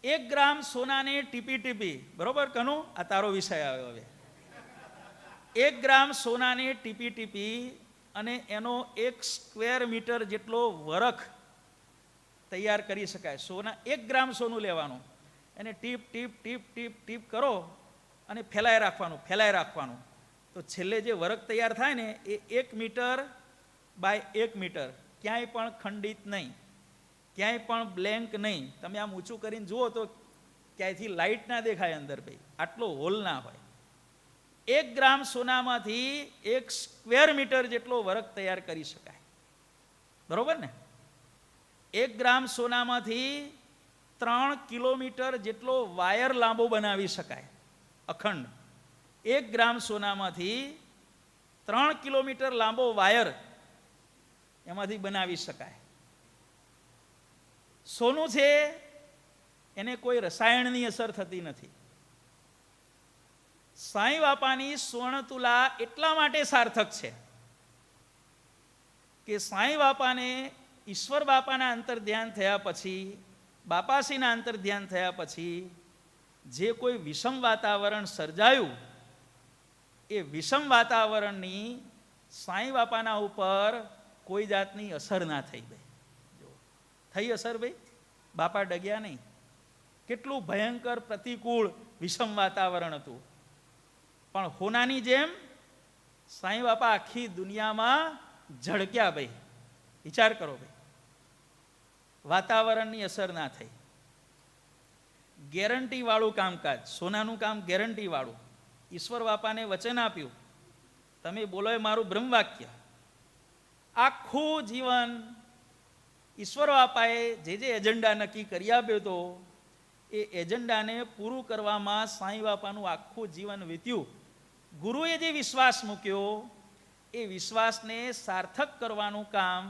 1 ગ્રામ સોનાને ટીપી ટીપી, બરોબર કનુ? આ તારો વિષય આવ્યો હવે. 1 ગ્રામ સોનાને ટીપી ટીપી અને એનો 1 સ્ક્વેર મીટર જેટલો વરખ તૈયાર કરી શકાય. સોના 1 ગ્રામ સોનું લેવાનું, એને tip tip tip tip tip કરો અને ફેલાઈ રાખવાનું, ફેલાઈ રાખવાનું. તો છેલ્લે જે વરખ તૈયાર થાય ને એ 1 મીટર બાય 1 મીટર, ક્યાંય પણ ખંડિત નહીં, ક્યાંય પણ બ્લેન્ક નહીં. તમે આમ ઊંચું કરીને જુઓ તો ક્યાંયથી લાઇટ ના દેખાય અંદર ભાઈ, આટલો હોલ ના હોય. 1 ગ્રામ સોનામાંથી 1 સ્ક્વેર મીટર જેટલો વરખ તૈયાર કરી શકાય. બરોબર ને? 1 ગ્રામ સોનામાંથી 3 કિલોમીટર જેટલો વાયર લાંબો બનાવી શકાય, અખંડ. 1 ગ્રામ સોનામાંથી 3 કિલોમીટર લાંબો વાયર એમાંથી બનાવી શકાય. સોનું છે એને કોઈ રસાયણની અસર થતી નથી. સાંઈ બાપાની સુવર્ણ તુલા એટલા માટે સાર્થક છે કે સાંઈ બાપાને ઈશ્વર બાપાના અંતર ધ્યાન થયા પછી, બાપાશ્રીના અંતર ધ્યાન થયા પછી જે કોઈ વિષમ વાતાવરણ સર્જાયું એ વિષમ વાતાવરણની સાંઈ બાપાના ઉપર કોઈ જાતની અસર ના થઈ ભાઈ. થઈ અસર ભાઈ? બાપા ડગ્યા નહીં. કેટલું ભયંકર પ્રતિકૂળ વિષમ વાતાવરણ હતું. પણ હોનાની જેમ સાંઈ બાપા આખી દુનિયામાં ઝળક્યા ભાઈ. વિચાર કરો ભાઈ, વાતાવરણની અસર ના થઈ. ગેરંટી વાળું કામકાજ, સોનાનું કામ ગેરંટી વાળું. ઈશ્વર બાપાને વચન આપ્યું, તમે બોલો એ મારું બ્રહ્મવાક્ય. આખું જીવન ઈશ્વર બાપાએ જે એજન્ડા નક્કી કરી આપ્યો હતો એ એજન્ડાને પૂરું કરવામાં સાંઈ બાપાનું આખું જીવન વીત્યું. ગુરુએ જે વિશ્વાસ મૂક્યો એ વિશ્વાસને સાર્થક કરવાનું કામ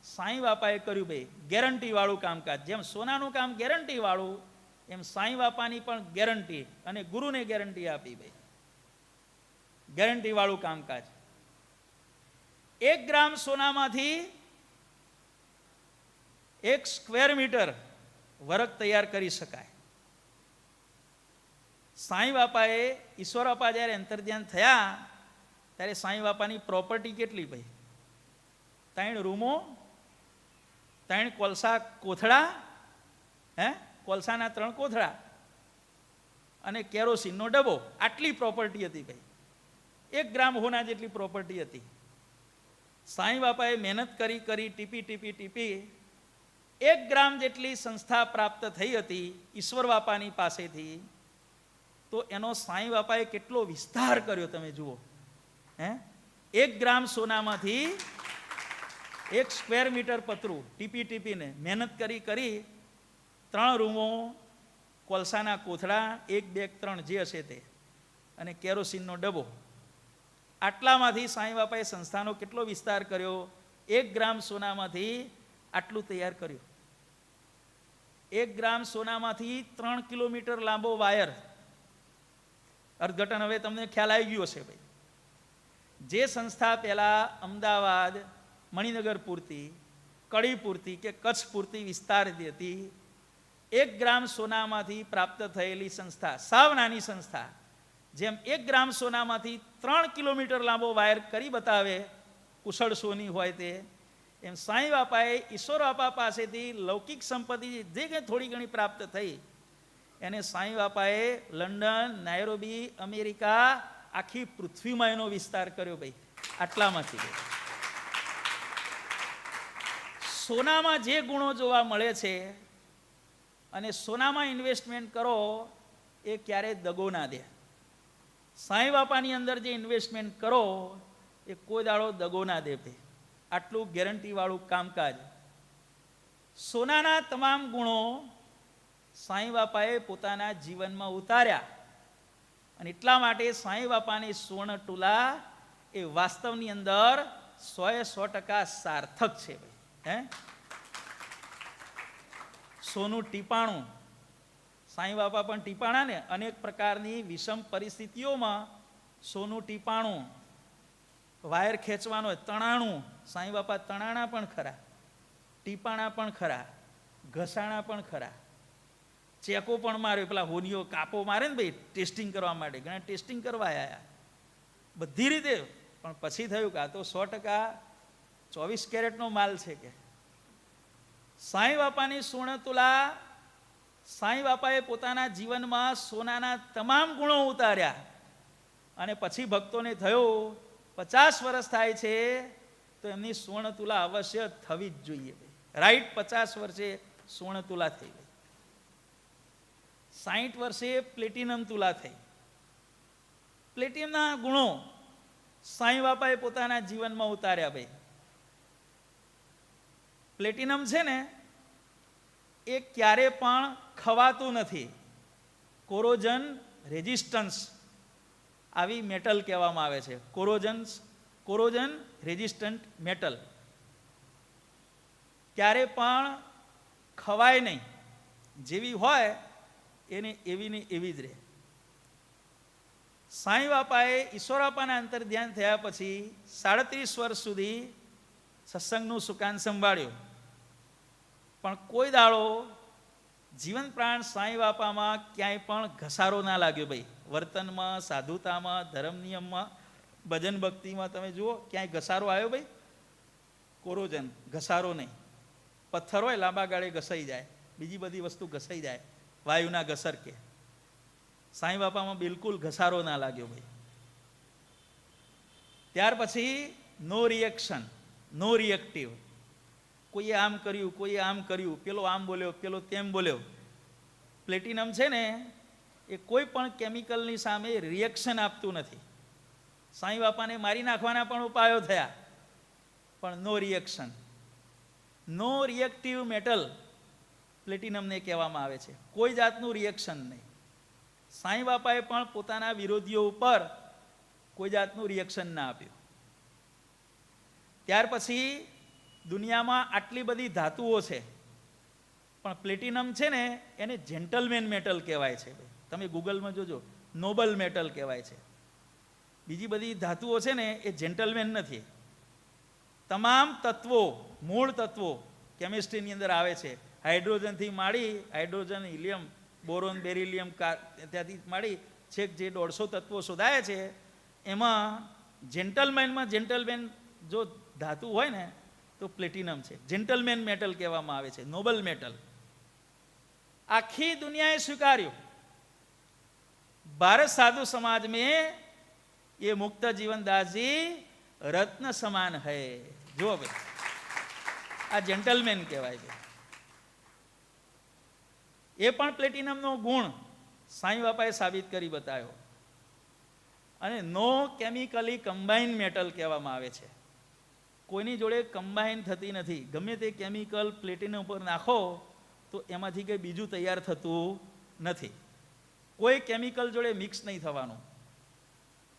સાંઈ બાપાએ કર્યું ભાઈ. ગેરંટી વાળું કામકાજ. જેમ સોનાનું કામ ગેરંટી વાળું, એમ સાંઈ બાપાની પણ ગેરંટી, અને ગુરુને ગેરંટી આપી ભાઈ, ગેરંટી વાળું કામકાજ. 1 ગ્રામ સોનામાંથી 1 સ્ક્વેર મીટર વરખ તૈયાર કરી શકાય. સાંઈ બાપાએ, ઈશ્વર બાપા જ્યારે અંતર્ધ્યાન થયા ત્યારે સાંઈ બાપાની પ્રોપર્ટી કેટલી ભાઈ? 3 રૂમો, 3 કોલસા કોથળા, કોલસાના 3 કોથળા અને કેરોસીનનો ડબ્બો. આટલી પ્રોપર્ટી હતી ભાઈ. 1 ગ્રામ હોના જેટલી પ્રોપર્ટી હતી. સાંઈ બાપાએ મહેનત કરી ટીપી 1 ગ્રામ જેટલી સંસ્થા પ્રાપ્ત થઈ હતી ઈશ્વર બાપાની પાસેથી. તો એનો સાંઈ બાપાએ કેટલો વિસ્તાર કર્યો તમે જુઓ. 1 ગ્રામ સોનામાંથી 1 સ્ક્વેર મીટર પતરું ટીપીને મહેનત કરી 3 રૂમો, કોલસાના કોથળા, 1, 2, 3 જે હશે તે, અને કેરોસીનનો ડબ્બો. આટલામાંથી સાંઈ બાપાએ સંસ્થાનો કેટલો વિસ્તાર કર્યો? 1 ગ્રામ સોનામાંથી આટલું તૈયાર કર્યું. 1 ગ્રામ સોનામાંથી 3 કિલોમીટર લાંબો વાયર. અર્થઘટન હવે તમને ખ્યાલ આવી ગયો હશે ભાઈ. જે સંસ્થા પહેલા અમદાવાદ, મણિનગર પૂરતી, કડી પૂરતી કે કચ્છ પૂરતી વિસ્તારતી હતી, 1 ગ્રામ સોનામાંથી પ્રાપ્ત થયેલી સંસ્થા, સાવ નાની સંસ્થા, જેમ 1 ગ્રામ સોનામાંથી 3 કિલોમીટર લાંબો વાયર કરી બતાવે, કુશળ સોની હોય તે, એમ સાંઈ બાપાએ ઈશ્વર બાપા પાસેથી લૌકિક સંપત્તિ જે કંઈ થોડી ઘણી પ્રાપ્ત થઈ એને સાંઈ બાપાએ લંડન, નાયરોબી, અમેરિકા, આખી પૃથ્વીમાં એનો વિસ્તાર કર્યો ભાઈ. આટલામાંથી ભાઈ સોનામાં જે ગુણો જોવા મળે છે, અને સોનામાં ઇન્વેસ્ટમેન્ટ કરો એ ક્યારેય દગો ના દે. સાંઈ બાપાની અંદર જે ઇન્વેસ્ટમેન્ટ કરો એ કોઈ દાડો દગો ના દે ભાઈ. આટલું ગેરંટી વાળું કામકાજ. સોનાના તમામ ગુણો સાંઈ બાપાએ પોતાના જીવનમાં ઉતાર્યા, અને એટલા માટે સાંઈ બાપાની સુવર્ણ તુલા એ વાસ્તવની અંદર 100% સાર્થક છે ભાઈ. સોનું ટીપાણું, સાંઈ બાપા પણ ટીપાણા ને. અનેક પ્રકારની વિષમ પરિસ્થિતિઓમાં સોનું ટીપાણું, વાયર ખેંચવાનો તણાણું, સાંઈ બાપા તણાણા પણ ખરા, ટીપાણા પણ ખરા, ઘસાણા પણ ખરા, ચેકો પણ માર્યો. પેલા હોનીઓ કાપો મારે ને ભાઈ ટેસ્ટિંગ કરવા માટે, ઘણા ટેસ્ટિંગ કરવા આવ્યા બધી રીતે. પણ પછી થયું કે આ તો 100% 24 કેરેટનો માલ છે કે. સાંઈ બાપાની સુવર્ણ તુલા, સાંઈ બાપાએ પોતાના જીવનમાં સોનાના તમામ ગુણો ઉતાર્યા, અને પછી ભક્તોને થયું 50 વર્ષ થાય છે તો એમની સુવર્ણ તુલા અવશ્ય થવી જ જોઈએ. રાઈટ, 50 વર્ષે સુવર્ણ તુલા થઈ ગઈ. 60 વર્ષે પ્લેટિનમ તુલા થઈ. પ્લેટિનમના ગુણો સાંઈ બાપાએ પોતાના જીવનમાં ઉતાર્યા ભાઈ. પ્લેટિનમ છે ને એ ક્યારે પણ ખવાતું નથી. કોરોજન રેઝિસ્ટન્સ આવી મેટલ કહેવામાં આવે છે. કોરોજન રેઝિસ્ટન્ટ મેટલ ક્યારે પણ ખવાય નહીં. જેવી હોય એને એવી ને એવી જ રહે. સાંઈ બાપાએ ઈશ્વર બાપાના અંતર ધ્યાન થયા પછી 37 વર્ષ સુધી સત્સંગનું સુકાન સંભાળ્યું, પણ કોઈ દાડો જીવન પ્રાણ સાંઈ બાપામાં ક્યાંય પણ ઘસારો ના લાગ્યો ભાઈ. વર્તનમાં, સાધુતામાં, ધર્મ નિયમમાં, ભજન ભક્તિમાં તમે જુઓ ક્યાંય ઘસારો આવ્યો ભાઈ? કોરોજન, ઘસારો નહીં. પથ્થર હોય લાંબા ગાળે ઘસાઈ જાય, બીજી બધી વસ્તુ ઘસાઈ જાય, વાયુના ઘસર કે. સાંઈ બાપામાં બિલકુલ ઘસારો ના લાગ્યો ભાઈ. ત્યાર પછી નો રિએક્શન, નો રિએક્ટિવ. કોઈએ આમ કર્યું, કોઈએ આમ કર્યું, પેલો આમ બોલ્યો, પેલો તેમ બોલ્યો. પ્લેટિનમ છે ને એ કોઈ પણ કેમિકલની સામે રિએક્શન આપતું નથી. સાંઈ બાપાને મારી નાખવાના પણ ઉપાયો થયા, પણ નો રિએક્શન. નો રિએક્ટિવ મેટલ પ્લેટિનમને કહેવામાં આવે છે. કોઈ જાતનું રિએક્શન નહીં. સાંઈ બાપાએ પણ પોતાના વિરોધીઓ ઉપર કોઈ જાતનું રિએક્શન ના આપ્યું. ત્યાર પછી દુનિયામાં આટલી બધી ધાતુઓ છે, પણ પ્લેટિનમ છે ને એને જેન્ટલમેન મેટલ કહેવાય છે. તમે ગૂગલમાં જોજો, નોબલ મેટલ કહેવાય છે. બીજી બધી ધાતુઓ છે ને એ જેન્ટલમેન નથી. તમામ તત્વો, મૂળ તત્વો કેમિસ્ટ્રીની અંદર આવે છે. હાઇડ્રોજનથી માંડી, હાઇડ્રોજન, હિલિયમ, બોરોન, બેરિલિયમ, ત્યાંથી માંડી છેક જે 150 તત્વો શોધાયા છે, એમાં જેન્ટલમેન જો ધાતુ હોય ને તો પ્લેટિનમ છે. જેન્ટલમેન મેટલ કહેવામાં આવે છે, નોબલ મેટલ. આખી દુનિયાએ સ્વીકાર્યું. ભારત સાધુ સમાજ में ये मुक्त जीवन दास जी रत्न समान है. જો ભાઈ, આ જેન્ટલમેન કહેવાય છે. એ પણ પ્લેટિનમનો ગુણ સાંઈ બાપાએ સાબિત કરી બતાવ્યો. અને નો કેમિકલી કમ્બાઇન મેટલ કહેવામાં આવે છે. કોઈની જોડે કમ્બાઇન થતી નથી. ગમે તે કેમિકલ પ્લેટિનમ ઉપર નાખો તો એમાંથી કંઈ બીજું તૈયાર થતું નથી. કોઈ કેમિકલ જોડે મિક્સ નહીં થવાનું.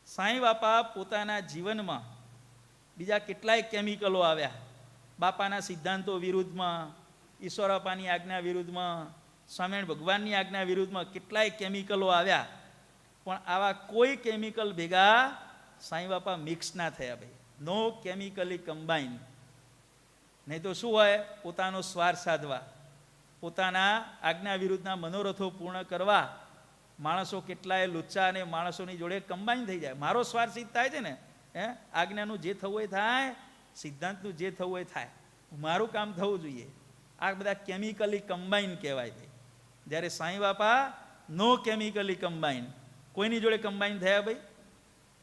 સાંઈ બાપા પોતાના જીવનમાં બીજા કેટલાય કેમિકલો આવ્યા, બાપાના સિદ્ધાંતો વિરુદ્ધમાં, ઈશ્વર બાપાની આજ્ઞા વિરુદ્ધમાં, સ્વામિનારાયણ ભગવાનની આજ્ઞા વિરુદ્ધમાં કેટલાય કેમિકલો આવ્યા, પણ આવા કોઈ કેમિકલ ભેગા સાંઈ બાપા મિક્સ ના થયા. ભાઈ, નો કેમિકલી કમ્બાઇન. નહીં તો શું હોય, પોતાનો સ્વાર્થ સાધવા, પોતાના આજ્ઞા વિરુદ્ધના મનોરથો પૂર્ણ કરવા માણસો કેટલાય લુચ્ચા અને માણસોની જોડે કમ્બાઈન થઈ જાય. મારો સ્વાર્થ સિદ્ધ થાય છે ને, આજ્ઞાનું જે થવું એ થાય, સિદ્ધાંતનું જે થવું એ થાય, મારું કામ થવું જોઈએ. આ બધા કેમિકલી કમ્બાઈન કહેવાય. ભાઈ, જ્યારે સાંઈ બાપા નો કેમિકલી કમ્બાઈન, કોઈની જોડે કમ્બાઈન થયા. ભાઈ,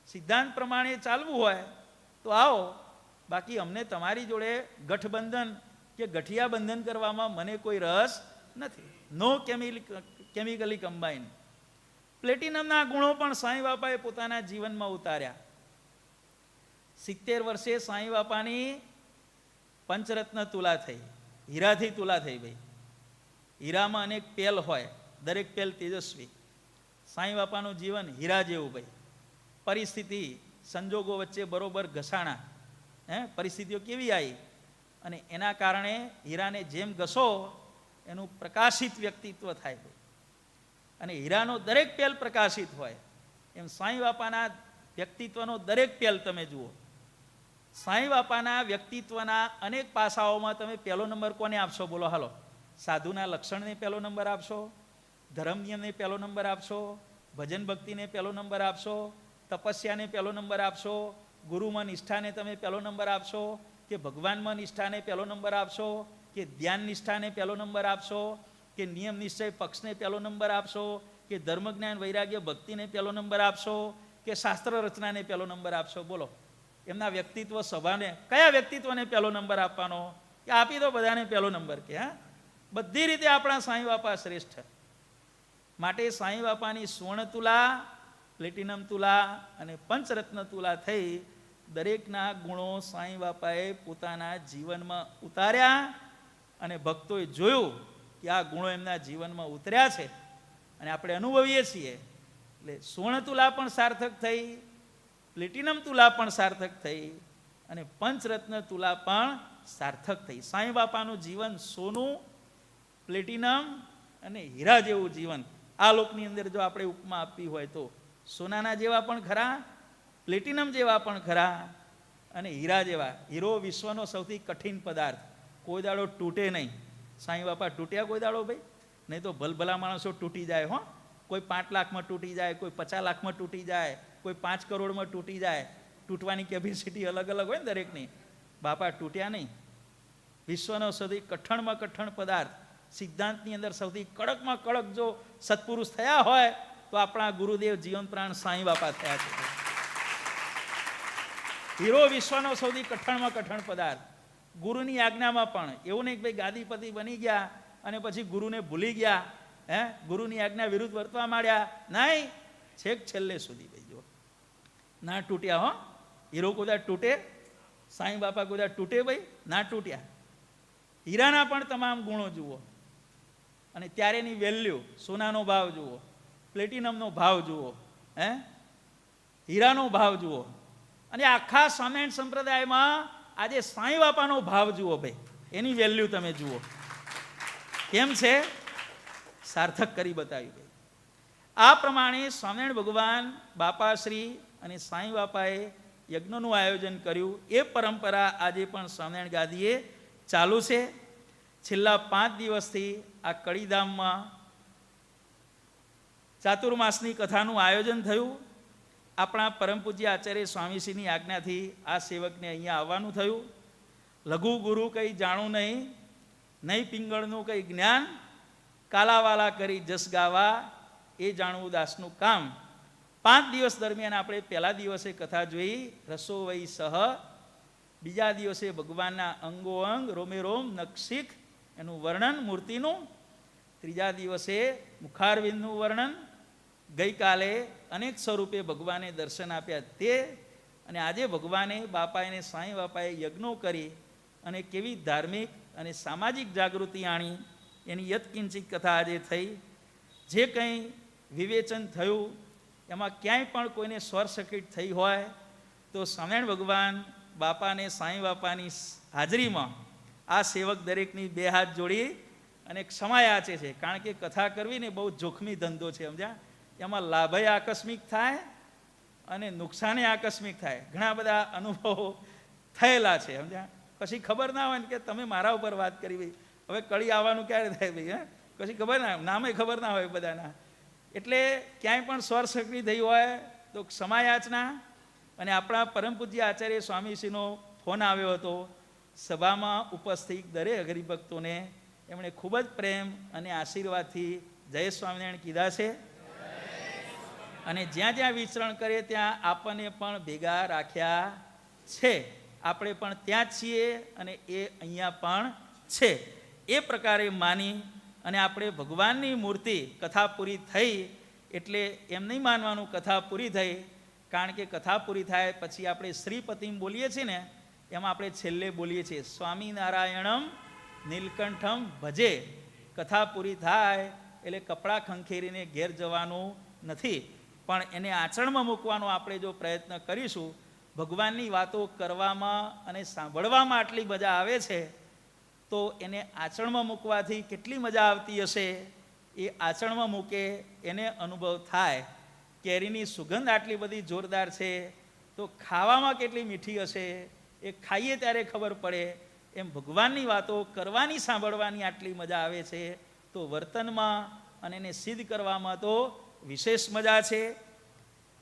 સિદ્ધાંત પ્રમાણે ચાલવું હોય તો આવો, બાકી અમને તમારી જોડે ગઠબંધન કે ગઠિયા બંધન કરવામાં મને કોઈ રસ નથી. નો કેમિકલી કમ્બાઈન. પ્લેટિનમના ગુણો પણ સાંઈ બાપાએ પોતાના જીવનમાં ઉતાર્યા. 70 વર્ષે સાંઈ બાપાની પંચરત્ન તુલા થઈ, હીરાથી તુલા થઈ. ભાઈ, હીરામાં અનેક પેલ હોય, દરેક પેલ તેજસ્વી. સાંઈ બાપાનું જીવન હીરા જેવું. ભાઈ, પરિસ્થિતિ સંજોગો વચ્ચે બરોબર ઘસાણા, પરિસ્થિતિઓ કેવી આવી, અને એના કારણે હીરાને જેમ ઘસો એનું પ્રકાશિત વ્યક્તિત્વ થાય. ભાઈ, અને હીરાનો દરેક પેલ પ્રકાશિત હોય, એમ સાંઈ બાપાના વ્યક્તિત્વનો દરેક પેલ તમે જુઓ. સાંઈ બાપાના વ્યક્તિત્વના અનેક પાસાઓમાં તમે પહેલો નંબર કોને આપશો? બોલો હાલો. સાધુના લક્ષણને પહેલો નંબર આપશો, ધર્મ નિયમને પહેલો નંબર આપશો, ભજન ભક્તિને પહેલો નંબર આપશો, તપસ્યાને પહેલો નંબર આપશો, ગુરુમાં નિષ્ઠાને તમે પહેલો નંબર આપશો, કે ભગવાનમાં નિષ્ઠાને પહેલો નંબર આપશો, કે ધ્યાન નિષ્ઠાને પહેલો નંબર આપશો, કે નિયમ નિશ્ચય પક્ષને પહેલો નંબર આપશો, કે ધર્મ જ્ઞાન વૈરાગ્ય ભક્તિને પહેલો નંબર આપશો, કે શાસ્ત્ર રચનાને પહેલો નંબર આપશો? બોલો, એમના વ્યક્તિત્વ સભાને કયા વ્યક્તિત્વને પહેલો નંબર આપવાનો? કે આપી દો બધાને પહેલો નંબર. કે બધી રીતે આપણા સાંઈ બાપા શ્રેષ્ઠ. માટે સાંઈ બાપાની સ્વર્ણ તુલા, પ્લેટિનમ તુલા અને પંચરત્ન તુલા થઈ. દરેકના ગુણો સાંઈ બાપાએ પોતાના જીવનમાં ઉતાર્યા, અને ભક્તોએ જોયું કે આ ગુણો એમના જીવનમાં ઉતર્યા છે, અને આપણે અનુભવીએ છીએ. એટલે સ્વર્ણ તુલા પણ સાર્થક થઈ, પ્લેટિનમ તુલા પણ સાર્થક થઈ, અને પંચરત્ન તુલા પણ સાર્થક થઈ. સાંઈ બાપાનું જીવન સોનું, પ્લેટિનમ અને હીરા જેવું જીવન આ લોકની અંદર જો આપણે ઉપમા આપવી હોય તો સોનાના જેવા પણ ખરા, પ્લેટિનમ જેવા પણ ખરા, અને હીરા જેવા. હીરો વિશ્વનો સૌથી કઠિન પદાર્થ, કોઈ દાડો તૂટે નહીં. સાંઈ બાપા તૂટ્યા કોઈ દાડો? ભાઈ, નહીં તો ભલભલા માણસો તૂટી જાય. હો, કોઈ 5 લાખમાં તૂટી જાય, કોઈ 50 લાખમાં તૂટી જાય, કોઈ 5 કરોડમાં તૂટી જાય. તૂટવાની કેપેસિટી અલગ અલગ હોય ને દરેકની. બાપા તૂટ્યા નહીં. વિશ્વનો સૌથી કઠણમાં કઠણ પદાર્થ, સિદ્ધાંતની અંદર સૌથી કડકમાં કડક જો સત્પુરુષ થયા હોય તો આપણા ગુરુદેવ જીવન પ્રાણ સાંઈ બાપા થયા છે. હીરો વિશ્વનો સૌથી કઠણમાં કઠણ પદાર્થ. ગુરુની આજ્ઞામાં પણ એવું નહીં કે ભાઈ ગાદીપતિ બની ગયા અને પછી ગુરુને ભૂલી ગયા, ગુરુની આજ્ઞા વિરુદ્ધ વર્તવા માંડ્યા. નહીં, છેક છેલ્લે સુધી ભાઈ જો ના તૂટ્યા. હો, હીરો કુદા તૂટે, સાંઈ બાપા કુદા તૂટે ભાઈ, ના તૂટ્યા. હીરાના પણ તમામ ગુણો જુઓ અને ત્યારે એની વેલ્યુ, સોનાનો ભાવ જુઓ, પ્લેટિનમનો ભાવ જુઓ, હીરાનો ભાવ જુઓ. અને આખા સ્વામિનારાયણ સંપ્રદાયમાં આજે સાંઈ બાપાનો ભાવ જુઓ ભાઈ, એની વેલ્યુ તમે જુઓ કેમ છે, સાર્થક કરી બતાવ્યું ભાઈ. આ પ્રમાણે સ્વામિનારાયણ ભગવાન, બાપાશ્રી અને સાંઈ બાપાએ યજ્ઞનું આયોજન કર્યું. એ પરંપરા આજે પણ સ્વામિનારાયણ ગાદીએ ચાલુ છે. છેલ્લા 5 દિવસથી આ કડીધામમાં ચાતુર્માસની કથાનું આયોજન થયું. આપણા પરમ પૂજ્ય આચાર્ય સ્વામીશ્રીની આજ્ઞાથી આ સેવકને અહીંયા આવવાનું થયું. લઘુ ગુરુ કંઈ જાણું નહીં, નહીં પિંગળનું કંઈ જ્ઞાન, કાલાવાલા કરી જસ ગાવા, એ જાણવું દાસનું કામ. 5 દિવસ દરમિયાન આપણે પહેલા દિવસે કથા જોઈ રસો વૈ સહ, બીજા દિવસે ભગવાનના અંગો અંગ, રોમે રોમ, નખશીખ એનું વર્ણન મૂર્તિનું, ત્રીજા દિવસે મુખારવિંદનું વર્ણન, ગઈકાલે અનેક સ્વરૂપે ભગવાને દર્શન આપ્યા તે, અને આજે ભગવાને બાપાએ સાંઈ બાપાએ યજ્ઞો કરી અને કેવી ધાર્મિક અને સામાજિક જાગૃતિ આણી એની યત્કિંચિત કથા આજે થઈ. જે કંઈ વિવેચન થયું એમાં ક્યાંય પણ કોઈને સ્વરસકિત થઈ હોય તો સ્વામિનારાયણ ભગવાન બાપાને સાંઈ બાપાની હાજરીમાં આ સેવક દરેકની 2 હાથ જોડી અને ક્ષમા યાચે છે. કારણ કે કથા કરવી ને બહુ જોખમી ધંધો છે, સમજ્યા? એમાં લાભય આકસ્મિક થાય અને નુકસાને આકસ્મિક થાય. ઘણા બધા અનુભવો થયેલા છે, સમજ્યા? પછી ખબર ના હોય ને કે તમે મારા ઉપર વાત કરી ભાઈ, હવે કળી આવવાનું ક્યારે થાય ભાઈ, પછી ખબર ના, નામે ખબર ના હોય બધાના. એટલે ક્યાંય પણ સ્વર સક્રિય થઈ હોય તો ક્ષમા યાચના. અને આપણા પરમ પૂજ્ય આચાર્ય સ્વામીશ્રીનો ફોન આવ્યો હતો. સભામાં ઉપસ્થિત દરેક હરિભક્તોને એમણે ખૂબ જ પ્રેમ અને આશીર્વાદથી જય સ્વામિનારાયણ કીધા છે. અને જ્યાં જ્યાં વિચરણ કરે ત્યાં આપણને પણ ભેગા રાખ્યા છે. આપણે પણ ત્યાં જ છીએ અને એ અહીંયા પણ છે. એ પ્રકારે માની અને આપણે ભગવાનની મૂર્તિ, કથા પૂરી થઈ એટલે એમ નહીં માનવાનું કથા પૂરી થઈ, કારણ કે કથા પૂરી થાય પછી આપણે શ્રીપતિમ બોલીએ છીએ ને, એમાં આપણે છેલ્લે બોલીએ છીએ સ્વામિનારાયણમ નીલકંઠમ ભજે. કથા પૂરી થાય એટલે કપડાં ખંખેરીને ઘેર જવાનું નથી, પણ એને આચરણમાં મૂકવાનો આપણે જો પ્રયત્ન કરીશું, ભગવાનની વાતો કરવામાં અને સાંભળવામાં આટલી મજા આવે છે તો એને આચરણમાં મૂકવાથી કેટલી મજા આવતી હશે એ આચરણમાં મૂકે એને અનુભવ થાય. કેરીની સુગંધ આટલી બધી જોરદાર છે તો ખાવામાં કેટલી મીઠી હશે એ ખાઈએ ત્યારે ખબર પડે. એમ ભગવાનની વાતો કરવાની, સાંભળવાની આટલી મજા આવે છે તો વર્તનમાં અને એને સિદ્ધ કરવામાં તો વિશેષ મજા છે.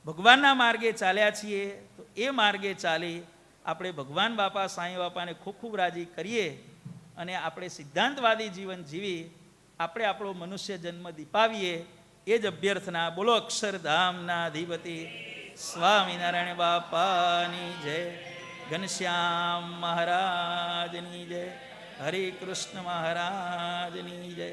ભગવાનના માર્ગે ચાલ્યા છીએ તો એ માર્ગે ચાલી આપણે ભગવાન બાપા સાંઈ બાપાને ખૂબ ખૂબ રાજી કરીએ અને આપણે સિદ્ધાંતવાદી જીવન જીવી આપણે આપણો મનુષ્ય જન્મ દીપાવીએ. એ જ અભ્યર્થના. બોલો અક્ષરધામના અધિપતિ સ્વામિનારાયણ બાપાની જય, ઘનશ્યામ મહારાજની જય, હરે કૃષ્ણ મહારાજની જય.